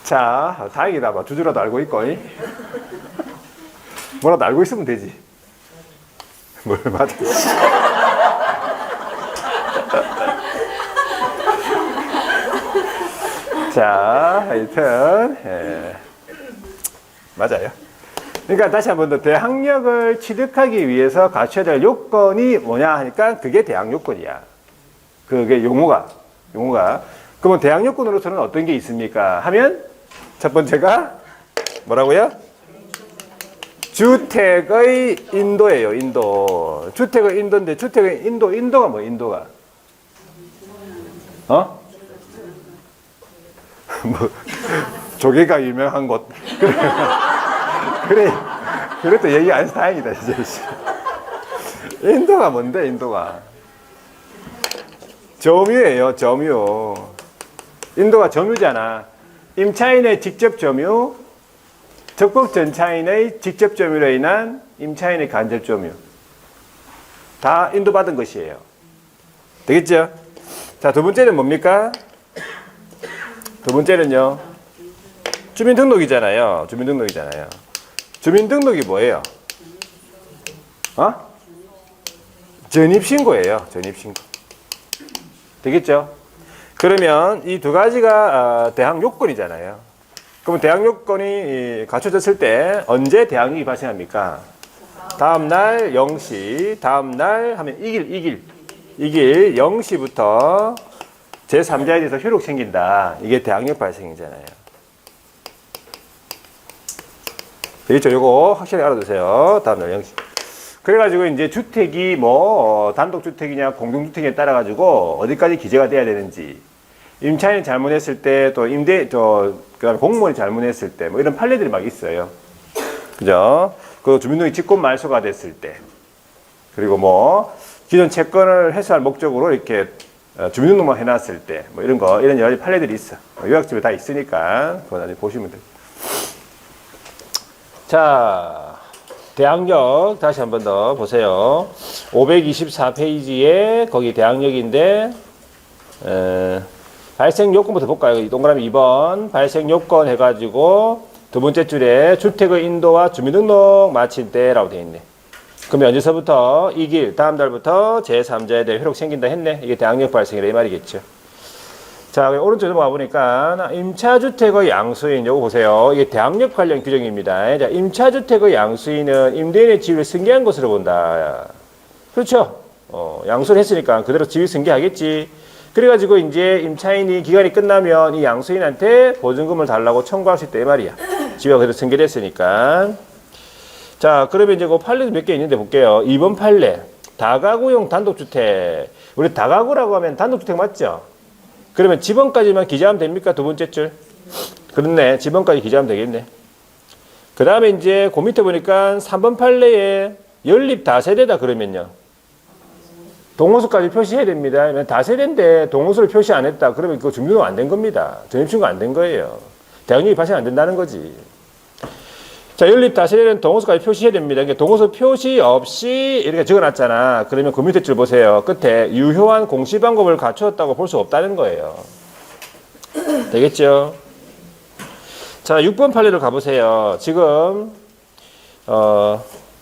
자, 다행이다. 뭐 주주라도 알고 있고. 뭐라도 알고 있으면 되지. 뭘 맞아. 자, 하여튼 맞아요. 그러니까 다시 한 번 더 대항력을 취득하기 위해서 갖춰야 될 요건이 뭐냐 하니까 그게 대항 요건이야. 그게 용어가. 그러면 대항 요건으로서는 어떤 게 있습니까? 하면 첫 번째가 뭐라고요? 주택의 인도예요. 인도. 주택의 인도인데 주택의 인도가 뭐 인도가? 어? 뭐 조개가 유명한 곳. 그래. 그것도 얘기 안 해서 다행이다. 이제. 인도가 뭔데? 인도가 점유예요. 점유. 인도가 점유잖아. 임차인의 직접 점유, 적법 전차인의 직접 점유로 인한 임차인의 간접 점유. 다 인도받은 것이에요. 되겠죠? 자, 두 번째는 뭡니까? 두 번째는요. 주민등록이잖아요. 주민등록이 뭐예요? 전입신고예요. 전입신고. 되겠죠? 그러면 이 두 가지가 대항 요건이잖아요. 그럼 대항 요건이 갖춰졌을 때 언제 대항력이 발생합니까? 다음날 0시, 다음날 하면 이길 0시부터 제3자에 대해서 효력 생긴다. 이게 대항력 발생이잖아요. 되겠죠? 요거 확실히 알아두세요. 다음날 0시. 그래가지고 이제 주택이 단독주택이냐 공동주택에 따라가지고 어디까지 기재가 돼야 되는지, 임차인이 잘못했을 때, 또 그다음에 공무원이 잘못했을 때, 뭐 이런 판례들이 막 있어요. 그죠? 그 주민등록이 직권 말소가 됐을 때, 그리고 기존 채권을 해소할 목적으로 이렇게 주민등록만 해놨을 때, 이런 여러 가지 판례들이 있어. 요약집에 다 있으니까, 그거 나중에 보시면 돼요. 자, 대항력 다시 한 번 더 보세요. 524페이지에 거기 대항력인데 발생 요건부터 볼까요? 동그라미 2번 발생 요건 해가지고 두 번째 줄에 주택의 인도와 주민등록 마친 때라고 되어 있네. 그러면 언제서부터? 이길 다음 달부터 제3자에 대해 효력 생긴다 했네. 이게 대항력 발생이라 이 말이겠죠. 자, 오른쪽 넘어가 보니까 임차주택의 양수인 요거 보세요. 이게 대항력 관련 규정입니다. 자, 임차주택의 양수인은 임대인의 지위를 승계한 것으로 본다. 그렇죠? 양수를 했으니까 그대로 지위 승계하겠지. 그래가지고 이제 임차인이 기간이 끝나면 이 양수인한테 보증금을 달라고 청구할 수 있다 이 말이야. 지위가 그대로 승계됐으니까. 자, 그러면 이제 그 판례도 몇 개 있는데 볼게요. 2번 판례. 다가구용 단독주택. 우리 다가구라고 하면 단독주택 맞죠? 그러면 지번까지만 기재하면 됩니까? 두 번째 줄. 그렇네. 지번까지 기재하면 되겠네. 그 다음에 이제 그 밑에 보니까 3번 판례에 연립 다세대다 그러면요. 동호수까지 표시해야 됩니다. 다세대인데 동호수를 표시 안 했다. 그러면 그거 주민등록 안 된 겁니다. 전입신고 안 된 거예요. 대항력이 발생 안 된다는 거지. 자, 연립 다세대는 동호수까지 표시해야 됩니다. 그러니까 동호수 표시 없이 이렇게 적어놨잖아. 그러면 그 밑에 줄 보세요. 끝에 유효한 공시방법을 갖추었다고 볼 수 없다는 거예요. 되겠죠? 자, 6번 판례로 가보세요. 지금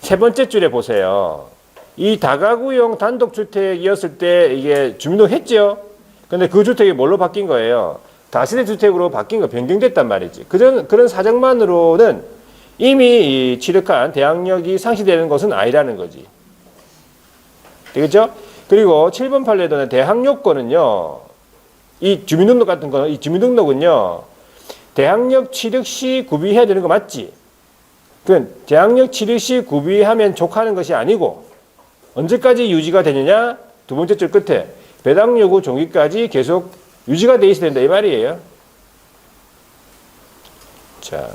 세 번째 줄에 보세요. 이 다가구용 단독주택이었을 때 이게 주민등록 했죠? 근데 그 주택이 뭘로 바뀐 거예요? 다세대 주택으로 바뀐 거 변경됐단 말이지. 그런 사정만으로는 이미 취득한 대항력이 상실되는 것은 아니라는 거지. 되겠죠? 그리고 7번 판례도는 대항요건은요, 이 주민등록 같은 거는, 이 주민등록은요, 대항력 취득 시 구비해야 되는 거 맞지? 그 대항력 취득 시 구비하면 족하는 것이 아니고 언제까지 유지가 되느냐? 두 번째 줄 끝에 배당력 후 종기까지 계속 유지가 돼 있어야 된다 이 말이에요. 자,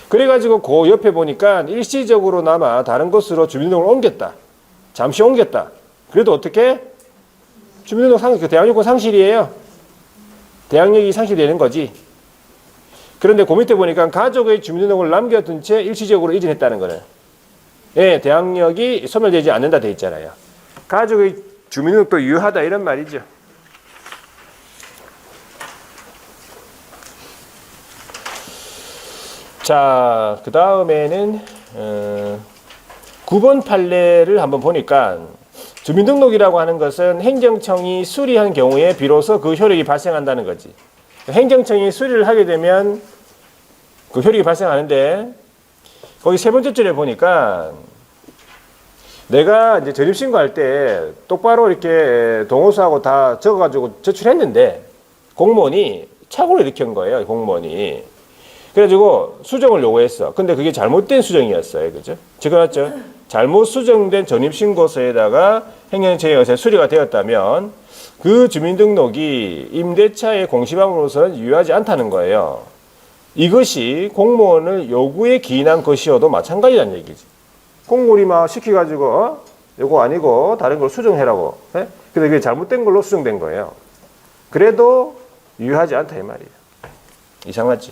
그래가지고 그 옆에 보니까 일시적으로나마 다른 곳으로 주민등록을 옮겼다. 잠시 옮겼다. 그래도 어떻게? 주민등록 그 대항력권 상실이에요. 대항력이 상실되는 거지. 그런데 그 밑에 보니까 가족의 주민등록을 남겨둔 채 일시적으로 이전했다는 거는 예, 대항력이 소멸되지 않는다 돼 있잖아요. 가족의 주민등록도 유효하다 이런 말이죠. 자, 그 다음에는 9번 판례를 한번 보니까 주민등록이라고 하는 것은 행정청이 수리한 경우에 비로소 그 효력이 발생한다는 거지. 행정청이 수리를 하게 되면 그 효력이 발생하는데 거기 세 번째 줄에 보니까 내가 이제 전입신고할 때 똑바로 이렇게 동호수하고 다 적어가지고 제출했는데 공무원이 착오를 일으킨 거예요. 공무원이. 그래가지고 수정을 요구했어. 근데 그게 잘못된 수정이었어요. 그죠? 적어놨죠? 잘못 수정된 전입신고서에다가 행정처의 의사에 수리가 되었다면 그 주민등록이 임대차의 공시방으로서는 유효하지 않다는 거예요. 이것이 공무원을 요구에 기인한 것이어도 마찬가지라는 얘기지. 공무원이 막 시켜가지고 요거 아니고 다른 걸 수정해라고. 예? 근데 그게 잘못된 걸로 수정된 거예요. 그래도 유효하지 않다 이 말이에요. 이상하지?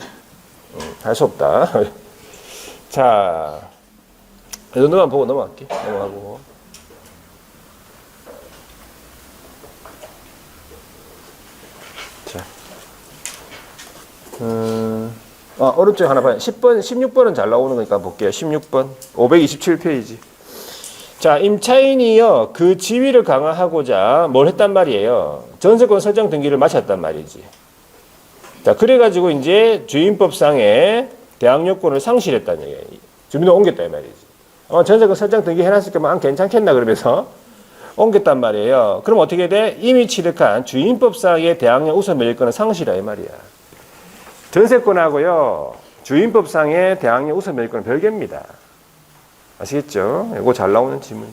할 수 없다. 자, 이 정도만 보고 넘어갈게. 넘어가고. 자, 오른쪽에 하나 봐요. 10번, 16번은 잘 나오는 거니까 볼게요. 16번. 527페이지. 자, 임차인이요. 그 지위를 강화하고자 뭘 했단 말이에요. 전세권 설정 등기를 마쳤단 말이지. 자, 그래가지고 이제 주임법상의 대항력권을 상실했다는 얘기예요. 주민등록 옮겼다 이 말이지. 전세권 설정 등기 해놨을 때만 괜찮겠나 그러면서 옮겼단 말이에요. 그럼 어떻게 돼? 이미 취득한 주임법상의 대항력 우선 매입권은 상실이야 이 말이야. 전세권하고요. 주임법상의 대항력 우선 매입권은 별개입니다. 아시겠죠? 이거 잘 나오는 지문.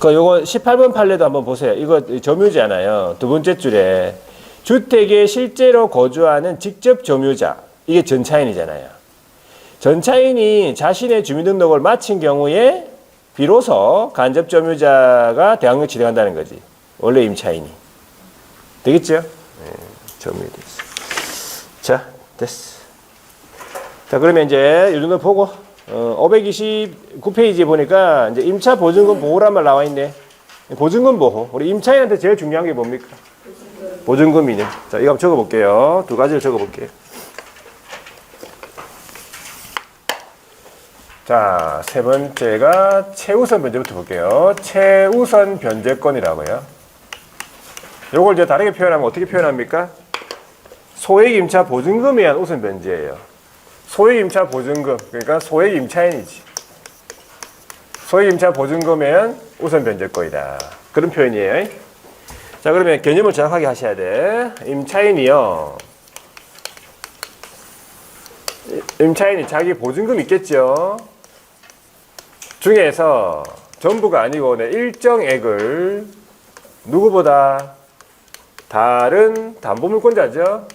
요거 18번 판례도 한번 보세요. 이거 점유자잖아요. 두 번째 줄에 주택에 실제로 거주하는 직접 점유자. 이게 전차인이잖아요. 전차인이 자신의 주민등록을 마친 경우에 비로소 간접 점유자가 대항력 취득한다는 거지. 원래 임차인이. 되겠죠? 네, 점유됐어. 자, 됐어. 자, 그러면 이제 이 정도 보고 529페이지에 보니까 이제 임차 보증금 보호란 말 나와 있네. 보증금 보호. 우리 임차인한테 제일 중요한 게 뭡니까? 보증금이네. 자, 이거 한번 적어 볼게요. 두 가지를 적어 볼게요. 자, 세 번째가 최우선 변제부터 볼게요. 최우선 변제권이라고요. 요걸 이제 다르게 표현하면 어떻게 표현합니까? 소액 임차 보증금에 의한 우선 변제예요. 소액 임차 보증금, 그러니까 소액 임차인이지. 소액 임차 보증금에 의한 우선 변제권이다. 그런 표현이에요. 자, 그러면 개념을 정확하게 하셔야 돼. 임차인이요. 임차인이 자기 보증금 있겠죠. 중에서 전부가 아니고 일정액을 누구보다 다른 담보물권자죠.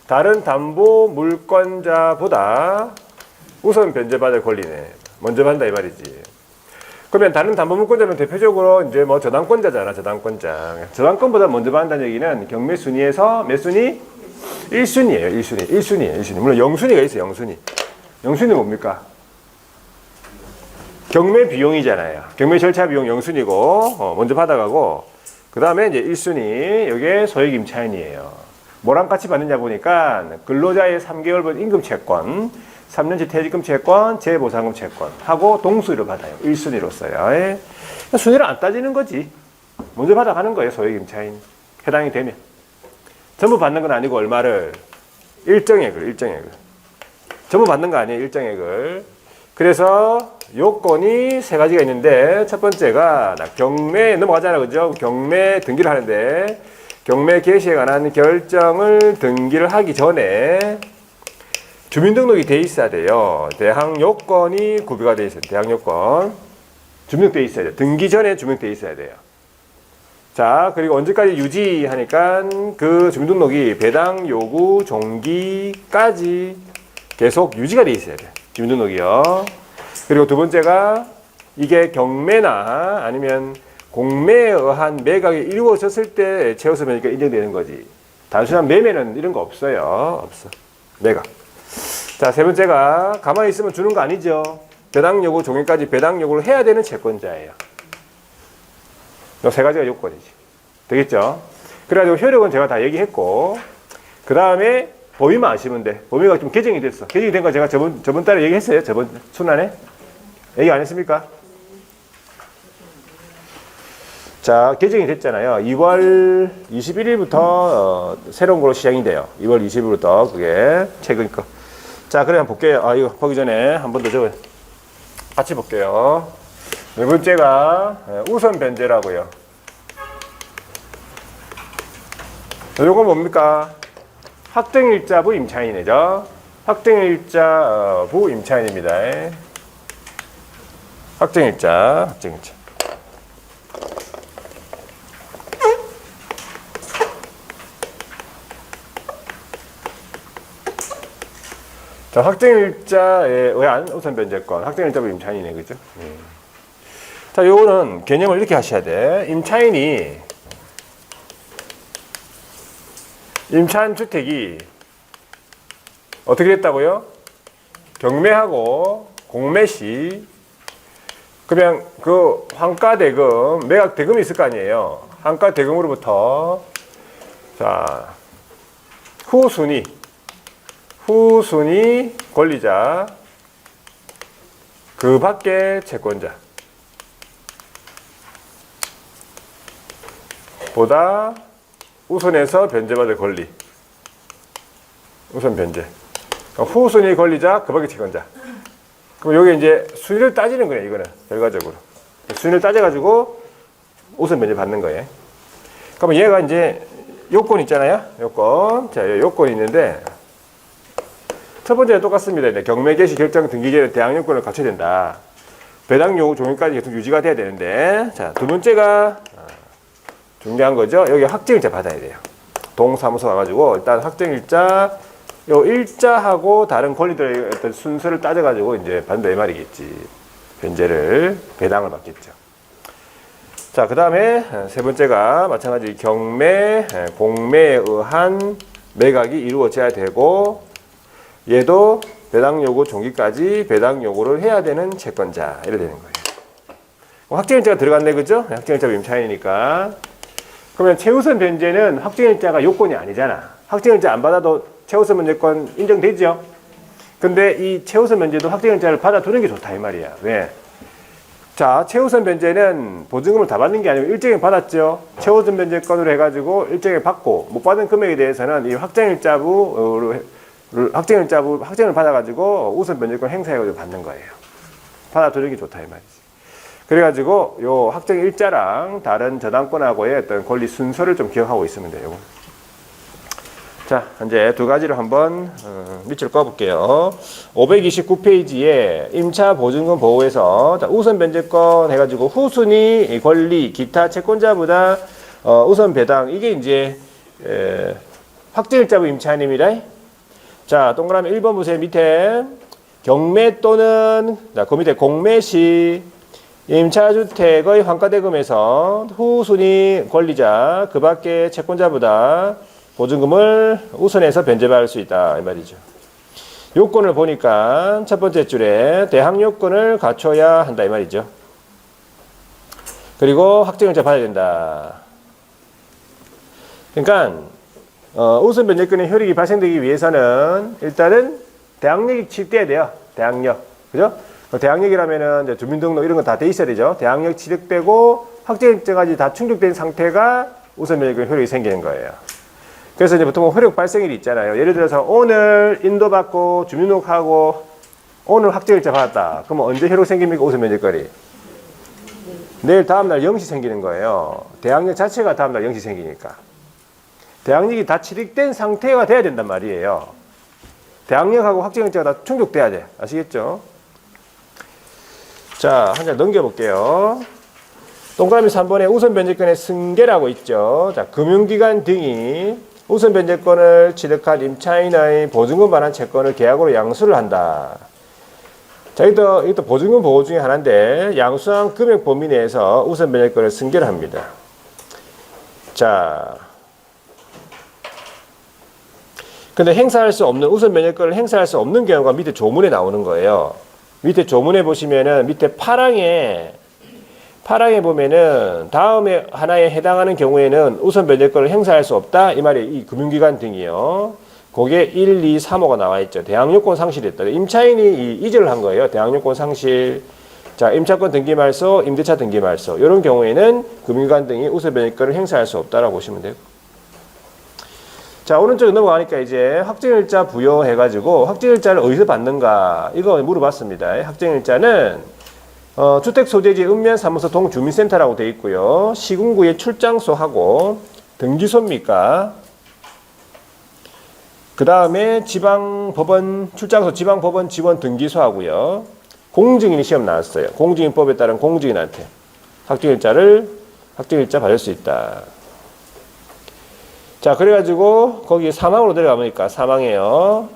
다른 담보물권자보다 우선 변제받을 권리네. 먼저 받는다 이 말이지. 그러면 다른 담보물권자는 대표적으로 이제 뭐 저당권자잖아. 저당권자. 저당권보다 먼저 받는다는 얘기는 경매 순위에서 몇 순위? 1순위예요. 1순위. 물론 0순위가 있어요. 0순위. 0순위는 뭡니까? 경매 비용이잖아요. 경매 절차 비용 0순위고 먼저 받아가고 그 다음에 이제 1순위 이게 소액 임차인이에요. 뭐랑 같이 받느냐 보니까 근로자의 3개월분 임금 채권, 3년치 퇴직금 채권, 재보상금 채권 하고 동수위로 받아요. 1순위로서요. 순위를 안 따지는 거지. 먼저 받아가는 거예요. 소액 임차인. 해당이 되면. 전부 받는 건 아니고 얼마를? 일정액을. 전부 받는 거 아니에요. 일정액을. 그래서 요건이 세 가지가 있는데 첫 번째가 경매 넘어가잖아요. 그죠? 경매 등기를 하는데 경매 개시에 관한 결정을 등기를 하기 전에 주민등록이 돼 있어야 돼요. 대항 요건이 구비가 돼 있어요. 대항 요건. 주민등록돼 있어야 돼요. 등기 전에 주민등록돼 있어야 돼요. 자, 그리고 언제까지 유지하니까 그 주민등록이 배당 요구 종기까지 계속 유지가 돼 있어야 돼요. 주민등록이요. 그리고 두 번째가 이게 경매나 아니면 공매에 의한 매각이 이루어졌을 때 최우선 변제가 인정되는 거지. 단순한 매매는 이런 거 없어요. 없어. 매각. 자, 세 번째가 가만히 있으면 주는 거 아니죠. 배당 요구 종료까지 배당 요구를 해야 되는 채권자예요. 이 세 가지가 요건이지. 되겠죠? 그래가지고 효력은 제가 다 얘기했고, 그 다음에 범위만 아시면 돼. 범위가 좀 개정이 됐어. 개정이 된 거 제가 저번 달에 얘기했어요. 저번 순환에. 얘기 안 했습니까? 자, 개정이 됐잖아요. 2월 21일부터 새로운 걸로 시행이 돼요. 2월 20일부터 그게 최근 거. 자, 그래 한번 볼게요. 아, 이거 보기 전에 한 번 더 적어요. 같이 볼게요. 네 번째가 우선 변제라고요. 요건 뭡니까? 확정일자부 임차인이죠. 확정일자부 임차인입니다. 확정일자. 자, 확정일자에 의한 우선 변제권. 확정일자부 임차인이네, 그죠? 자, 요거는 개념을 이렇게 하셔야 돼. 임차인 주택이 어떻게 됐다고요? 경매하고 공매 시 그냥 그 환가 대금, 매각 대금이 있을 거 아니에요. 환가 대금으로부터 자, 후순위 권리자 그 밖의 채권자 보다 우선해서 변제받을 권리. 우선 변제. 후순위 권리자, 그 밖의 채권자. 그럼 여기 이제 순위를 따지는 거예요, 이거는. 결과적으로. 순위를 따져가지고 우선 변제 받는 거예요. 그러면 얘가 이제 요건 있잖아요. 요건. 자, 요건이 있는데, 첫 번째는 똑같습니다. 경매 개시 결정 등기제는 대항 요건을 갖춰야 된다. 배당 요구 종료까지 계속 유지가 돼야 되는데, 자, 두 번째가 중요한 거죠. 여기 확정일자 받아야 돼요. 동사무소 가가지고 일단 확정일자 요 일자하고 다른 권리들의 어떤 순서를 따져가지고 이제 받는다 이 말이겠지. 변제를 배당을 받겠죠. 자, 그 다음에 세 번째가 마찬가지 경매, 공매에 의한 매각이 이루어져야 되고 얘도 배당 요구 종기까지 배당 요구를 해야 되는 채권자 이래 되는 거예요. 확정일자가 들어갔네, 그죠? 확정일자 임차인이니까. 그러면 최우선 변제는 확정일자가 요건이 아니잖아. 확정일자 안 받아도 최우선 변제권 인정되죠? 근데 이 최우선 변제도 확정일자를 받아두는 게 좋다 이 말이야. 왜? 자, 최우선 변제는 보증금을 다 받는 게 아니고 일정에 받았죠. 최우선 변제권으로 해가지고 일정에 받고 못 받은 금액에 대해서는 이 확정을 받아가지고 우선 변제권 행사해가지고 받는 거예요. 받아두는 게 좋다 이 말이지. 그래가지고 요 확정 일자랑 다른 저당권하고의 어떤 권리 순서를 좀 기억하고 있으면 돼요. 자, 이제 두 가지를 한번 밑줄 꺼볼게요. 529페이지에 임차 보증금 보호에서 우선 변제권 해가지고 후순위 권리 기타 채권자보다 우선 배당 이게 이제 확정일자부 임차인입니다. 자, 동그라미 1번 보세요. 밑에 경매 또는 그 밑에 공매 시 임차주택의 환가대금에서 후순위 권리자 그 밖의 채권자보다 보증금을 우선해서 변제받을 수 있다 이 말이죠. 요건을 보니까 첫 번째 줄에 대항 요건을 갖춰야 한다 이 말이죠. 그리고 확정일자 받아야 된다. 그러니까 우선 변제권의 효력이 발생되기 위해서는 일단은 대항력이 취득돼야 돼요. 대항력, 그죠? 대항력이라면은 이제 주민등록 이런 거 다 돼 있어야 되죠. 대항력 취득되고 확정일자까지 다 충족된 상태가 우선 변제권 효력이 생기는 거예요. 그래서 이제 보통 효력 발생일이 있잖아요. 예를 들어서 오늘 인도받고 주민등록하고 오늘 확정일자 받았다. 그러면 언제 효력 생깁니까? 우선 변제권이? 내일 다음날 0시 생기는 거예요. 대항력 자체가 다음날 0시 생기니까. 대항력이 다 취득된 상태가 돼야 된단 말이에요. 대항력하고 확정일자가 다 충족돼야 돼. 아시겠죠? 자, 한 장 넘겨볼게요. 동그라미 3번에 우선 변제권의 승계라고 있죠. 자, 금융기관 등이 우선 변제권을 취득한 임차인의 보증금 반환 채권을 계약으로 양수를 한다. 자, 이것도 보증금 보호 중에 하나인데 양수한 금액 범위 내에서 우선 변제권을 승계를 합니다. 자, 근데 행사할 수 없는 우선 변제권을 행사할 수 없는 경우가 밑에 조문에 나오는 거예요. 밑에 조문에 보시면은 밑에 파랑에 보면은 다음에 하나에 해당하는 경우에는 우선 변제권을 행사할 수 없다 이 말이 이 금융기관 등이요. 거기에 1, 2, 3호가 나와 있죠. 대항요건 상실했다. 임차인이 이전을 한 거예요. 대항요건 상실. 자, 임차권 등기 말소, 임대차 등기 말소. 이런 경우에는 금융기관 등이 우선 변제권을 행사할 수 없다라고 보시면 되고. 자, 오른쪽에 넘어가니까 이제 확정일자 부여해가지고 확정일자를 어디서 받는가 이거 물어봤습니다. 확정일자는 주택소재지 읍면사무소 동주민센터라고 되어 있고요. 시군구의 출장소하고 등기소입니까? 그 다음에 지방법원 출장소, 지방법원 지원 등기소하고요. 공증인이 시험 나왔어요. 공증인법에 따른 공증인한테 확정일자 받을 수 있다. 자, 그래가지고 거기 사망으로 내려가보니까 사망에요.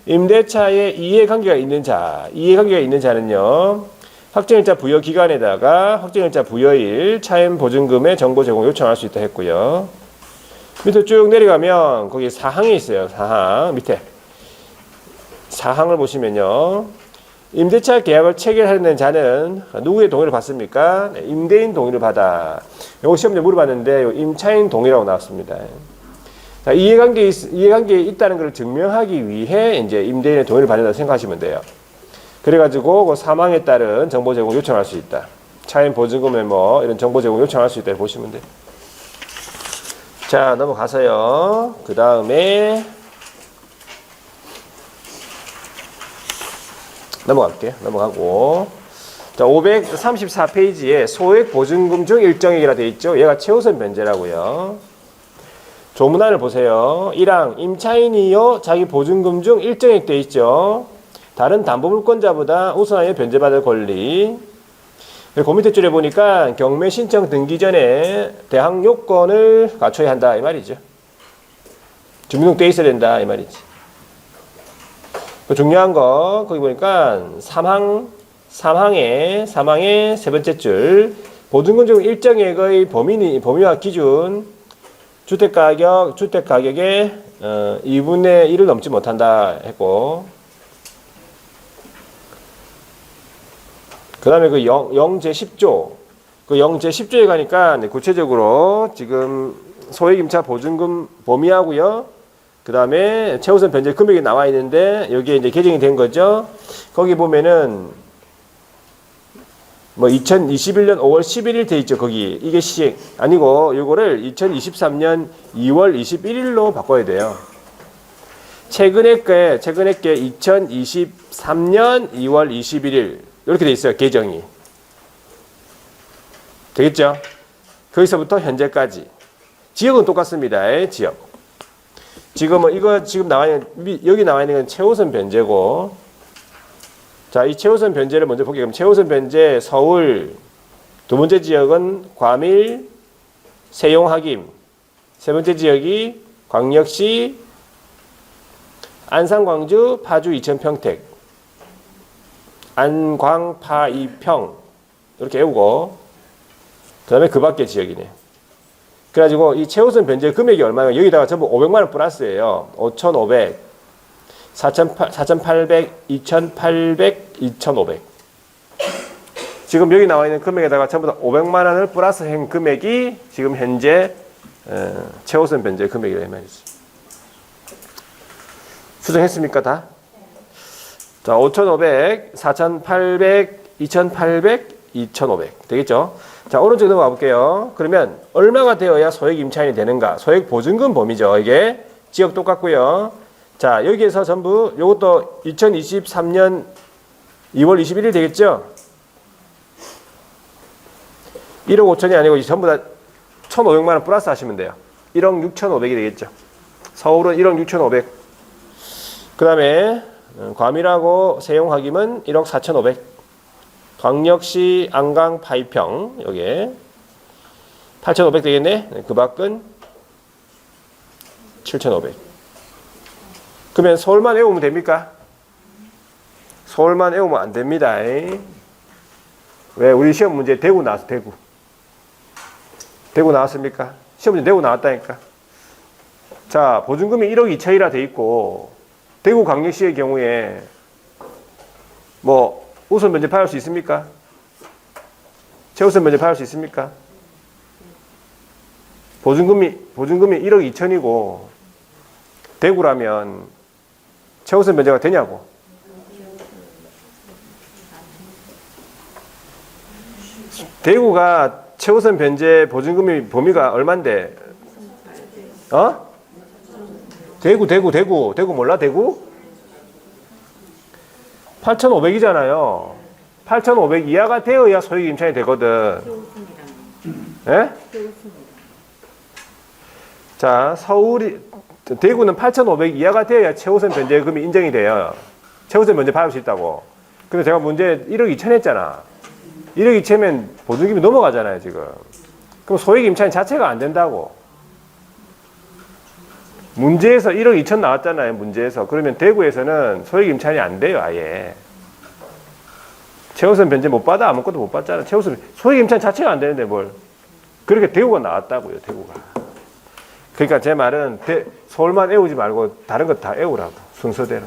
임대차에 이해관계가 있는 자, 이해관계가 있는 자는요. 확정일자 부여 기간에다가 확정일자 부여일 차임 보증금의 정보 제공 요청할 수 있다 했고요. 밑에 쭉 내려가면 거기 사항이 있어요. 사항 밑에 사항을 보시면요. 임대차 계약을 체결하는 자는 누구의 동의를 받습니까? 네, 임대인 동의를 받아. 이거 시험에 물어봤는데 임차인 동의라고 나왔습니다. 자, 이해관계에 있다는 것을 증명하기 위해 이제 임대인의 동의를 받는다고 생각하시면 돼요. 그래가지고 그 사망에 따른 정보 제공 요청할 수 있다. 차임 보증금에 뭐 이런 정보 제공 요청할 수 있다 보시면 돼요. 자, 넘어가서요. 그 다음에 넘어가고. 자, 534페이지에 소액 보증금 중 일정액이라 되어 있죠. 얘가 최우선 변제라고요. 조문안을 보세요. 1항 임차인이요 자기 보증금 중 일정액 되어 있죠. 다른 담보물권자보다 우선하여 변제받을 권리. 그 밑에 줄에 보니까 경매 신청 등기 전에 대항 요건을 갖춰야 한다 이 말이죠. 주민등록 돼 있어야 된다 이 말이지. 그 중요한 거 거기 보니까 3항의 세 번째 줄 보증금 중 일정액의 범위와 기준 주택가격의 2분의 1을 넘지 못한다 했고, 그 다음에 그 0제10조, 그 0제10조에 가니까 구체적으로 지금 소액임차 보증금 범위하고요. 그 다음에 최우선 변제 금액이 나와 있는데 여기에 이제 개정이 된 거죠. 거기 보면은 뭐 2021년 5월 11일 돼 있죠. 거기 이게 시행 아니고 요거를 2023년 2월 21일로 바꿔야 돼요. 최근에 게 2023년 2월 21일 이렇게 돼 있어요. 개정이 되겠죠? 거기서부터 현재까지 지역은 똑같습니다. 지역 지금은 이거 지금 여기 나와 있는 건 최우선 변제고. 자, 이 최우선 변제를 먼저 볼게요. 그럼 최우선 변제 서울, 두 번째 지역은 과밀, 세용하김, 세 번째 지역이 광역시, 안산, 광주, 파주, 이천, 평택, 안광, 파, 이평 이렇게 외우고 그 다음에 그 밖의 지역이네. 그래가지고 이 최우선 변제 금액이 얼마나 여기다가 전부 500만 원 플러스예요. 5,500 4,800, 2,800, 2,500. 지금 여기 나와 있는 금액에다가 전부 다 500만 원을 플러스 한 금액이 지금 현재 최우선 변제 금액이라 이 말이지. 수정했습니까 다? 자, 5,500, 4,800, 2,800, 2,500 되겠죠? 자, 오른쪽 넘어가 볼게요. 그러면 얼마가 되어야 소액 임차인이 되는가? 소액 보증금 범위죠. 이게 지역 똑같고요. 자, 여기에서 전부 요것도 2023년 2월 21일 되겠죠? 1억 5천이 아니고 전부 다 1,500만 원 플러스 하시면 돼요. 1억 6,500이 되겠죠. 서울은 1억 6,500. 그 다음에 과밀하고 세용하김은 1억 4,500. 광역시 안강 파이평 여기에 8,500 되겠네. 그 밖은 7,500. 그러면 서울만 외우면 됩니까? 서울만 외우면 안 됩니다. 왜? 우리 시험 문제 대구 나왔어. 대구 나왔습니까? 시험 문제 대구 나왔다니까. 자, 보증금이 1억 2천이라 돼 있고 대구 광역시의 경우에 뭐 우선 면접할 수 있습니까? 최우선 면접할 수 있습니까? 보증금이 1억 2천이고 대구라면 최우선 면제가 되냐고. 대구가 최우선 변제 보증금이 범위가 얼만데? 어? 대구 몰라? 대구? 8,500이잖아요. 8,500 이하가 되어야 소액 임차인이 되거든. 예? 자, 대구는 8,500 이하가 되어야 최우선 변제금이 인정이 돼요. 최우선 변제 받을 수 있다고. 근데 제가 문제 1억 2천 했잖아. 1억 2천이면 보증금이 넘어가잖아요, 지금. 그럼 소액 임차인 자체가 안 된다고. 문제에서 1억 2천 나왔잖아요, 문제에서. 그러면 대구에서는 소액 임차인이 안 돼요, 아예. 최우선 변제 못 받아? 아무것도 못 받잖아. 소액 임차인 자체가 안 되는데 뭘. 그렇게 대구가 나왔다고요, 대구가. 그러니까 제 말은 서울만 외우지 말고 다른 거 다 외우라고, 순서대로.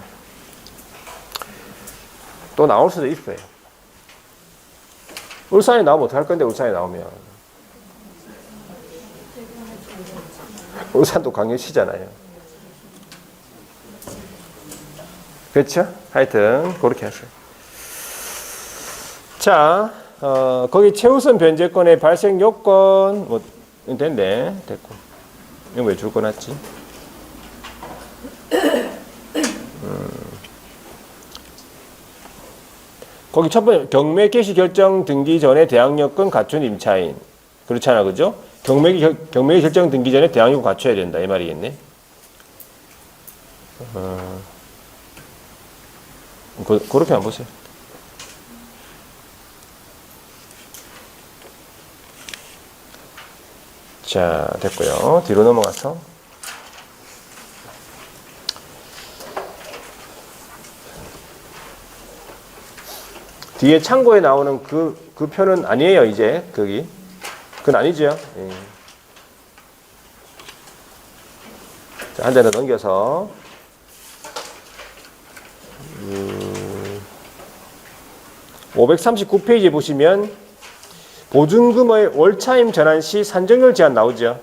또 나올 수도 있어요. 울산에 나오면 어떡할 건데, 울산에 나오면. 울산도 광역시잖아요. 그렇죠? 하여튼 그렇게 하세요. 자, 거기 최우선 변제권의 발생 요건 뭐 됐네. 됐고. 이거 왜 줄 거 놨지? 거기 첫 번째 경매 개시 결정 등기 전에 대항 요건 갖춘 임차인. 그렇잖아, 그죠? 경매 결정 등기 전에 대항 요건 갖춰야 된다 이 말이겠네. 그렇게 안 보세요. 자, 됐고요. 뒤로 넘어가서 뒤에 창고에 나오는 그 표는 아니에요, 이제 거기. 그건 아니죠. 예. 자, 한 잔 더 넘겨서 539페이지에 보시면 보증금의 월차임 전환 시 산정률 제한 나오죠.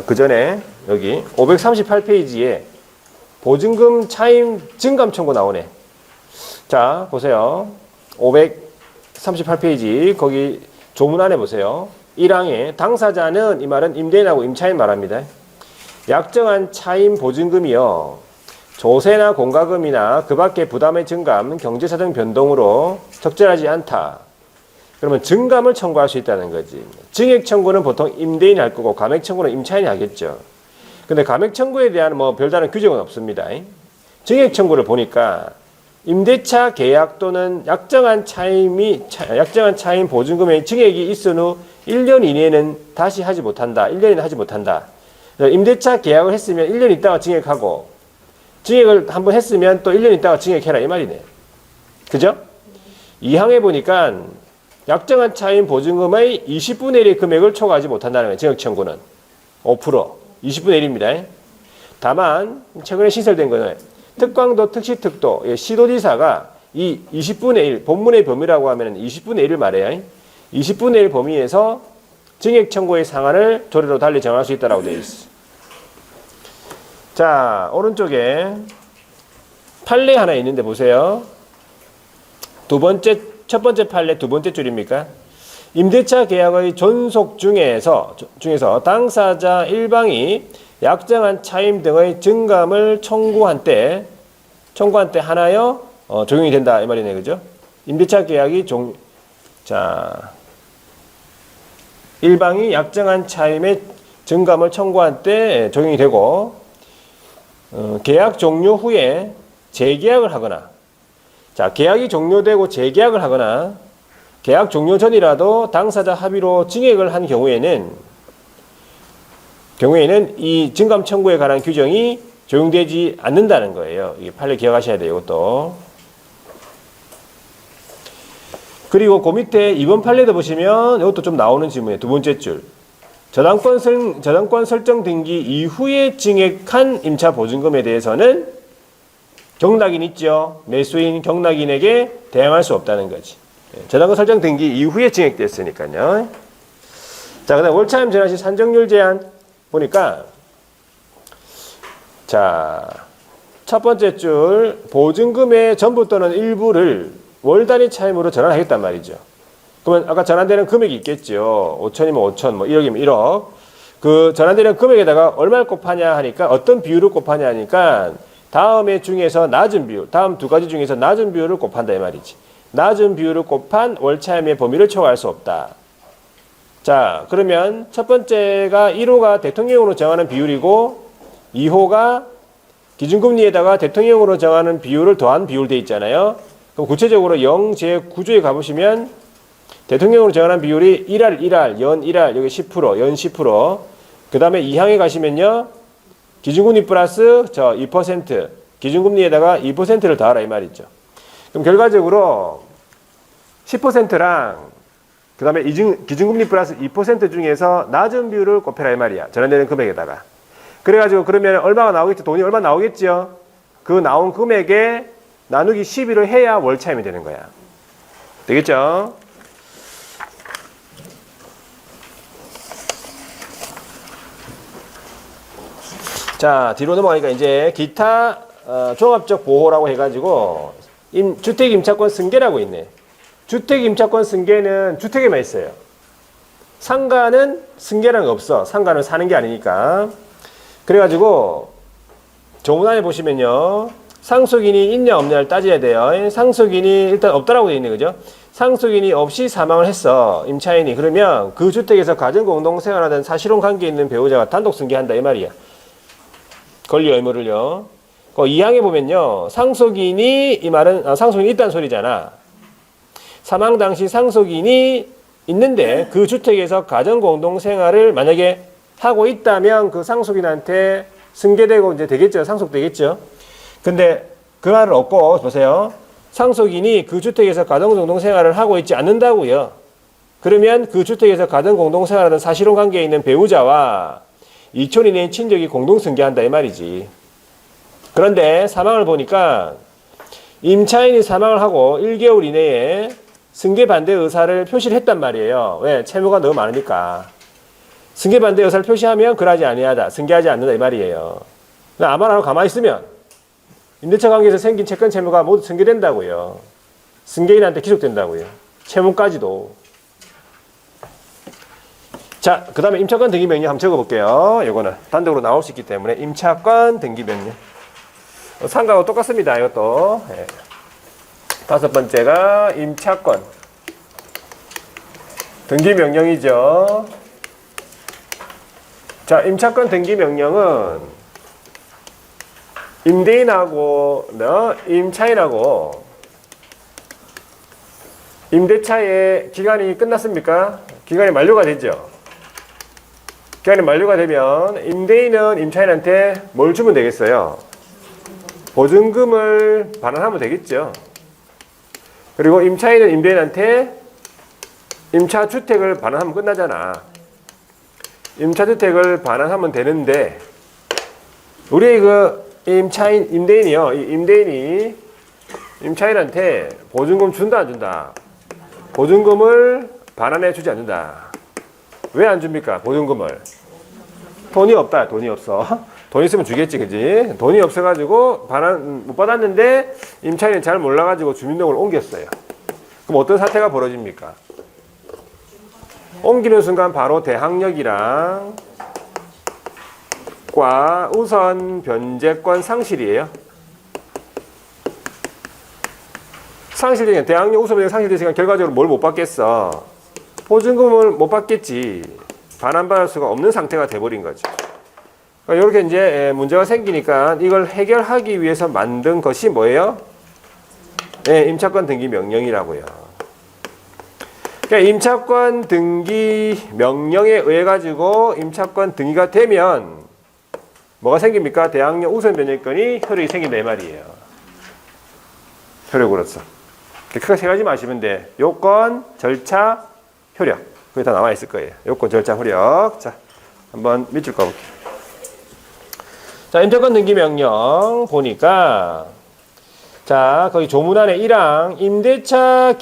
그 전에 여기 538페이지에 보증금 차임 증감 청구 나오네. 자, 보세요. 538페이지 거기 조문 안에 보세요. 1항에 당사자는 이 말은 임대인하고 임차인 말합니다. 약정한 차임 보증금이요. 조세나 공과금이나 그 밖의 부담의 증감, 경제사정 변동으로 적절하지 않다. 그러면 증감을 청구할 수 있다는 거지. 증액 청구는 보통 임대인이 할 거고 감액 청구는 임차인이 하겠죠. 근데 감액 청구에 대한 뭐 별다른 규정은 없습니다. 증액 청구를 보니까 임대차 계약 또는 약정한 차임 보증금의 증액이 있은 후 1년 이내에는 다시 하지 못한다. 1년이나 하지 못한다. 임대차 계약을 했으면 1년 있다가 증액하고 증액을 한번 했으면 또 1년 있다가 증액해라 이 말이네. 그죠? 2항에 보니까 약정한 차임 보증금의 20분의 1의 금액을 초과하지 못한다는 거예요. 증액 청구는 5%, 20분의 1입니다. 다만 최근에 신설된 거는 특광도, 특시특도, 시도지사가 이 20분의 1, 본문의 범위라고 하면 20분의 1을 말해요. 20분의 1 범위에서 증액 청구의 상한을 조례로 달리 정할 수 있다고 되어 있어. 자, 오른쪽에 판례 하나 있는데 보세요. 첫 번째 판례 두 번째 줄입니까? 임대차 계약의 존속 중에서 당사자 일방이 약정한 차임 등의 증감을 청구한 때 하나여 적용이 된다 이 말이네, 그죠? 임대차 계약이 자, 일방이 약정한 차임의 증감을 청구할 때 적용이 되고, 계약 종료 후에 재계약을 하거나, 자, 계약이 종료되고 재계약을 하거나, 계약 종료 전이라도 당사자 합의로 증액을 한 경우에는 이 증감 청구에 관한 규정이 적용되지 않는다는 거예요. 이 판례 기억하셔야 돼요, 이것도. 그리고 그 밑에 2번 판례도 보시면 이것도 좀 나오는 질문이에요. 두 번째 줄. 저당권 설정 등기 이후에 증액한 임차 보증금에 대해서는 경락인 있죠. 매수인 경락인에게 대항할 수 없다는 거지. 저당권 설정 등기 이후에 증액됐으니까요. 자, 그다음 월차임 전환시 산정률 제한 보니까, 자, 첫 번째 줄 보증금의 전부 또는 일부를 월 단위 차임으로 전환하겠단 말이죠. 그러면 아까 전환되는 금액이 있겠죠. 5천이면 5천, 뭐 1억이면 1억. 그 전환되는 금액에다가 얼마를 곱하냐 하니까, 어떤 비율을 곱하냐 하니까 다음의 중에서 낮은 비율, 다음 두 가지 중에서 낮은 비율을 곱한다 이 말이지. 낮은 비율을 곱한 월차임의 범위를 초과할 수 없다. 자, 그러면 첫 번째가 1호가 대통령으로 정하는 비율이고 2호가 기준금리에다가 대통령으로 정하는 비율을 더한 비율 돼 있잖아요. 그럼 구체적으로 0제9조에 가보시면 대통령으로 정하는 비율이 1할, 연 1할, 여기 10%, 연 10%. 그 다음에 2항에 가시면요. 기준금리 플러스 2%, 기준금리에다가 2%를 더하라 이 말이죠. 그럼 결과적으로 10%랑 그 다음에 기준금리 플러스 2% 중에서 낮은 비율을 곱해라 이 말이야. 전환되는 금액에다가. 그래가지고 그러면 얼마가 나오겠죠? 돈이 얼마 나오겠죠? 그 나온 금액에 나누기 12를 해야 월차임이 되는 거야. 되겠죠? 자, 뒤로 넘어가니까 이제 기타 종합적 보호라고 해가지고 주택임차권 승계라고 있네. 주택임차권 승계는 주택에만 있어요. 상가는 승계라는 거 없어. 상가는 사는 게 아니니까. 그래가지고 조문안에 보시면요. 상속인이 있냐 없냐를 따져야 돼요. 상속인이 일단 없다라고 되어 있네. 그죠? 상속인이 없이 사망을 했어. 임차인이. 그러면 그 주택에서 가정공동생활하던 사실혼 관계에 있는 배우자가 단독 승계한다 이 말이야. 권리 의무를요. 그 2항에 보면요. 상속인이 이 말은 상속인이 있다는 소리잖아. 사망 당시 상속인이 있는데 그 주택에서 가정공동생활을 만약에 하고 있다면 그 상속인한테 승계되고 이제 되겠죠. 상속되겠죠. 근데 그 말을 얻고 보세요. 상속인이 그 주택에서 가정공동생활을 하고 있지 않는다고요. 그러면 그 주택에서 가정공동생활하던 사실혼 관계에 있는 배우자와 이촌 이내의 친족이 공동승계한다 이 말이지. 그런데 사망을 보니까 임차인이 사망을 하고 1개월 이내에 승계 반대 의사를 표시를 했단 말이에요. 왜? 채무가 너무 많으니까. 승계 반대 의사를 표시하면 그러지 아니하다. 승계하지 않는다 이 말이에요. 아무나 하고 가만히 있으면 임대차 관계에서 생긴 채권 채무가 모두 승계된다고요. 승계인한테 기속된다고요. 채무까지도. 자, 그 다음에 임차권 등기 명령 한번 적어볼게요. 이거는 단독으로 나올 수 있기 때문에 임차권 등기 명령. 상가하고 똑같습니다. 이것도. 예. 다섯 번째가 임차권 등기 명령이죠. 자, 임차권 등기 명령은 임대인하고 임차인하고 임대차의 기간이 끝났습니까? 기간이 만료가 되죠. 기간이 만료가 되면 임대인은 임차인한테 뭘 주면 되겠어요? 보증금을 반환하면 되겠죠. 그리고 임차인은 임대인한테 임차주택을 반환하면 끝나잖아. 임차주택을 반환하면 되는데 우리 그 임대인이요. 이 임대인이 임차인한테 보증금 준다 안 준다? 보증금을 반환해 주지 않는다. 왜 안 줍니까? 보증금을. 돈이 없다. 돈이 없어. 돈 있으면 주겠지, 그지? 돈이 없어가지고 반환 못 받았는데 임차인이 잘 몰라가지고 주민등록을 옮겼어요. 그럼 어떤 사태가 벌어집니까? 옮기는 순간 바로 대항력이랑 과 우선 변제권 상실이에요. 상실되니까 대항력 우선 상실되니까 결과적으로 뭘 못 받겠어? 보증금을 못 받겠지. 반환받을 수가 없는 상태가 돼버린 거죠. 그러니까 이렇게 이제 문제가 생기니까 이걸 해결하기 위해서 만든 것이 뭐예요? 임차권 등기 명령이라고요. 그러니까 임차권 등기 명령에 의해 가지고 임차권 등기가 되면 뭐가 생깁니까? 대항력 우선 변제권이 효력이 생긴다 이 말이에요. 효력으로서. 크게 세 가지 마시면 돼. 요건, 절차, 효력. 그게 다 나와 있을 거예요. 요건, 절차, 효력. 자, 한번 밑줄 까볼게요. 자, 임차권 등기 명령 보니까 자, 거기 조문 안에 1항 임대차가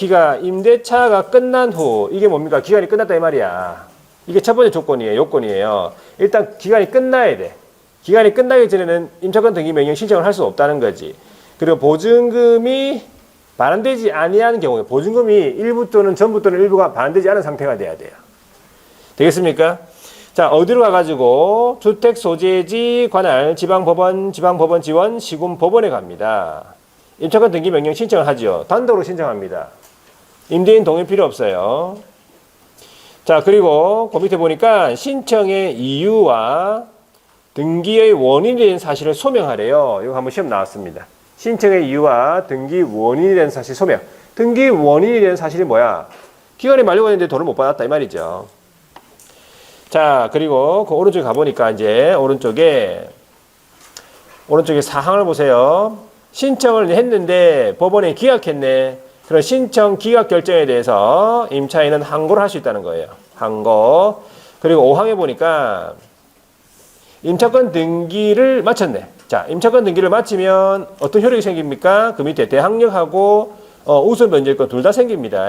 끝난 후 이게 뭡니까? 기간이 끝났다 이 말이야. 이게 첫 번째 조건이에요. 요건이에요. 일단 기간이 끝나야 돼. 기간이 끝나기 전에는 임차권 등기 명령 신청을 할 수 없다는 거지. 그리고 보증금이 반환되지 아니한 경우에 보증금이 일부 또는 전부 또는 일부가 반환되지 않은 상태가 돼야 돼요. 되겠습니까? 자, 어디로 가가지고 주택소재지 관할 지방법원 지원 시군법원에 갑니다. 임차권 등기 명령 신청을 하죠. 단독으로 신청합니다. 임대인 동의 필요 없어요. 자, 그리고 그 밑에 보니까 신청의 이유와 등기의 원인이 된 사실을 소명하래요. 이거 한번 시험 나왔습니다. 신청의 이유와 등기 원인이 된 사실 소명. 등기 원인이 된 사실이 뭐야? 기간이 만료가 됐는데 돈을 못 받았다 이 말이죠. 자, 그리고 그 오른쪽에 가보니까 이제 오른쪽에 사항을 보세요. 신청을 했는데 법원에 기각했네. 그런 신청 기각 결정에 대해서 임차인은 항고를 할 수 있다는 거예요. 항고. 그리고 5항에 보니까 임차권 등기를 마쳤네. 자, 임차권 등기를 마치면 어떤 효력이 생깁니까? 그 밑에 대항력하고 우선 변제권 둘 다 생깁니다.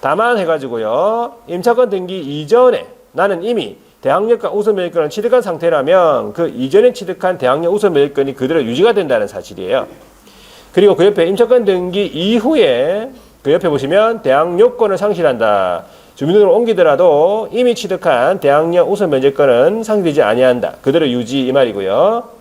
다만 해가지고요. 임차권 등기 이전에 나는 이미 대항력과 우선 변제권을 취득한 상태라면 그 이전에 취득한 대항력 우선 변제권이 그대로 유지가 된다는 사실이에요. 그리고 그 옆에 임차권 등기 이후에 그 옆에 보시면 대항력권을 상실한다. 주민등록을 옮기더라도 이미 취득한 대항력 우선 변제권은 상실되지 아니한다. 그대로 유지 이 말이고요.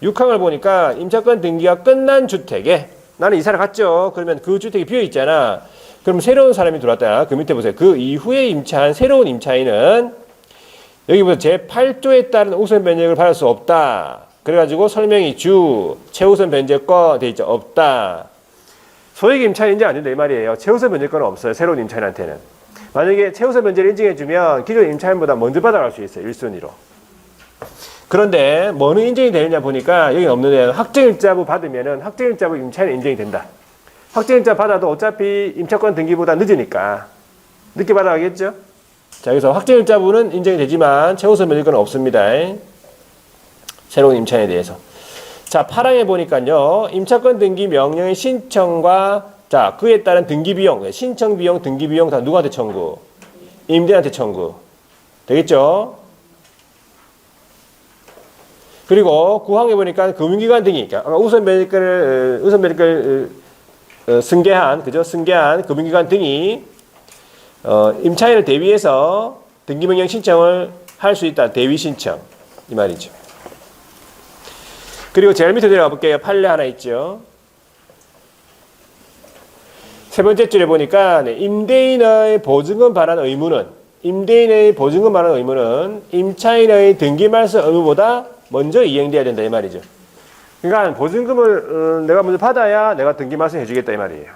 6항을 보니까 임차권 등기가 끝난 주택에 나는 이사를 갔죠. 그러면 그 주택이 비어 있잖아. 그럼 새로운 사람이 들어왔다. 그 밑에 보세요. 그 이후에 임차한 새로운 임차인은 여기 보세요. 제8조에 따른 우선 변제를 받을 수 없다. 그래가지고 설명이 최우선 변제권 돼 있죠. 없다. 소액 임차인 인정 안 된다 이 말이에요. 최우선 변제권은 없어요. 새로운 임차인한테는. 만약에 최우선 변제를 인정해주면 기존 임차인보다 먼저 받아갈 수 있어요. 1순위로. 그런데 뭐는 인정이 되느냐 보니까 여기 없는데 확정일자부 받으면은 확정일자부 임차인은 인정이 된다. 확정일자 받아도 어차피 임차권 등기보다 늦으니까 늦게 받아가겠죠? 자, 여기서 확정일자부는 인정이 되지만 최우선 변제권은 없습니다. 새로운 임차인에 대해서. 자, 8항에 보니까요. 임차권 등기 명령의 신청과 자, 그에 따른 등기비용, 신청비용, 등기비용 다 누구한테 청구? 임대인한테 청구. 되겠죠? 그리고 9항에 보니까 금융기관 등이, 우선 변제권을 승계한 금융기관 등이 임차인을 대위해서 등기명령 신청을 할 수 있다. 대위 신청. 이 말이죠. 그리고 제일 밑에 내려가 볼게요. 판례 하나 있죠. 세 번째 줄에 보니까 임대인의 보증금 반환 의무는 임차인의 등기 말소 의무보다 먼저 이행돼야 된다 이 말이죠. 그러니까 보증금을 내가 먼저 받아야 내가 등기 말소 해주겠다 이 말이에요.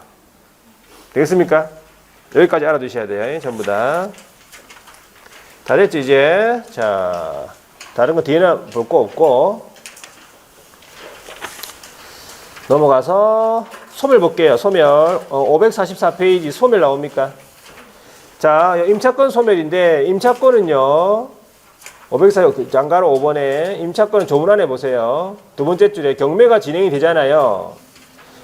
되겠습니까? 여기까지 알아두셔야 돼요. 전부 다. 다 됐죠 이제. 자, 다른 거 뒤에는 볼 거 없고 넘어가서 소멸 볼게요. 소멸. 544페이지 소멸 나옵니까? 자, 임차권 소멸인데 임차권은요. 544 장가로 5번에 임차권은 조문안에 보세요. 두 번째 줄에 경매가 진행이 되잖아요.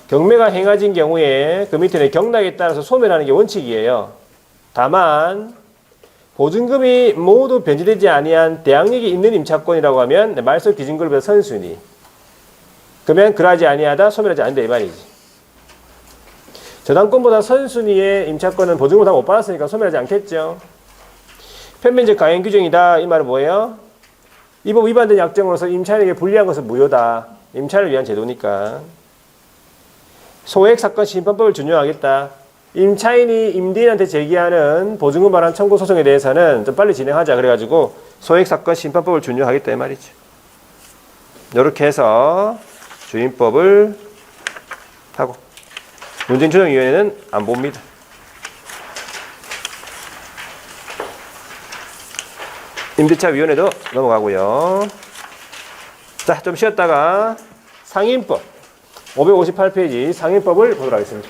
경매가 행해진 경우에 그 밑에 경락에 따라서 소멸하는 게 원칙이에요. 다만 보증금이 모두 변제되지 아니한 대항력이 있는 임차권이라고 하면 말소 기준금보다 선순위. 그러면 그러하지 아니하다 소멸하지 않는다 이 말이지. 저당권보다 선순위의 임차권은 보증금을 다 못 받았으니까 소멸하지 않겠죠. 편면적 강행 규정이다 이 말은 뭐예요? 이 법 위반된 약정으로서 임차인에게 불리한 것은 무효다. 임차인을 위한 제도니까. 소액 사건 심판법을 준용하겠다. 임차인이 임대인한테 제기하는 보증금 반환 청구 소송에 대해서는 좀 빨리 진행하자. 그래가지고 소액 사건 심판법을 준용하겠다 이 말이죠. 이렇게 해서 주임법을 하고 문제인조정위원회는 안 봅니다. 임대차위원회도 넘어가고요. 자, 좀 쉬었다가 상임법 558페이지 상임법을 보도록 하겠습니다.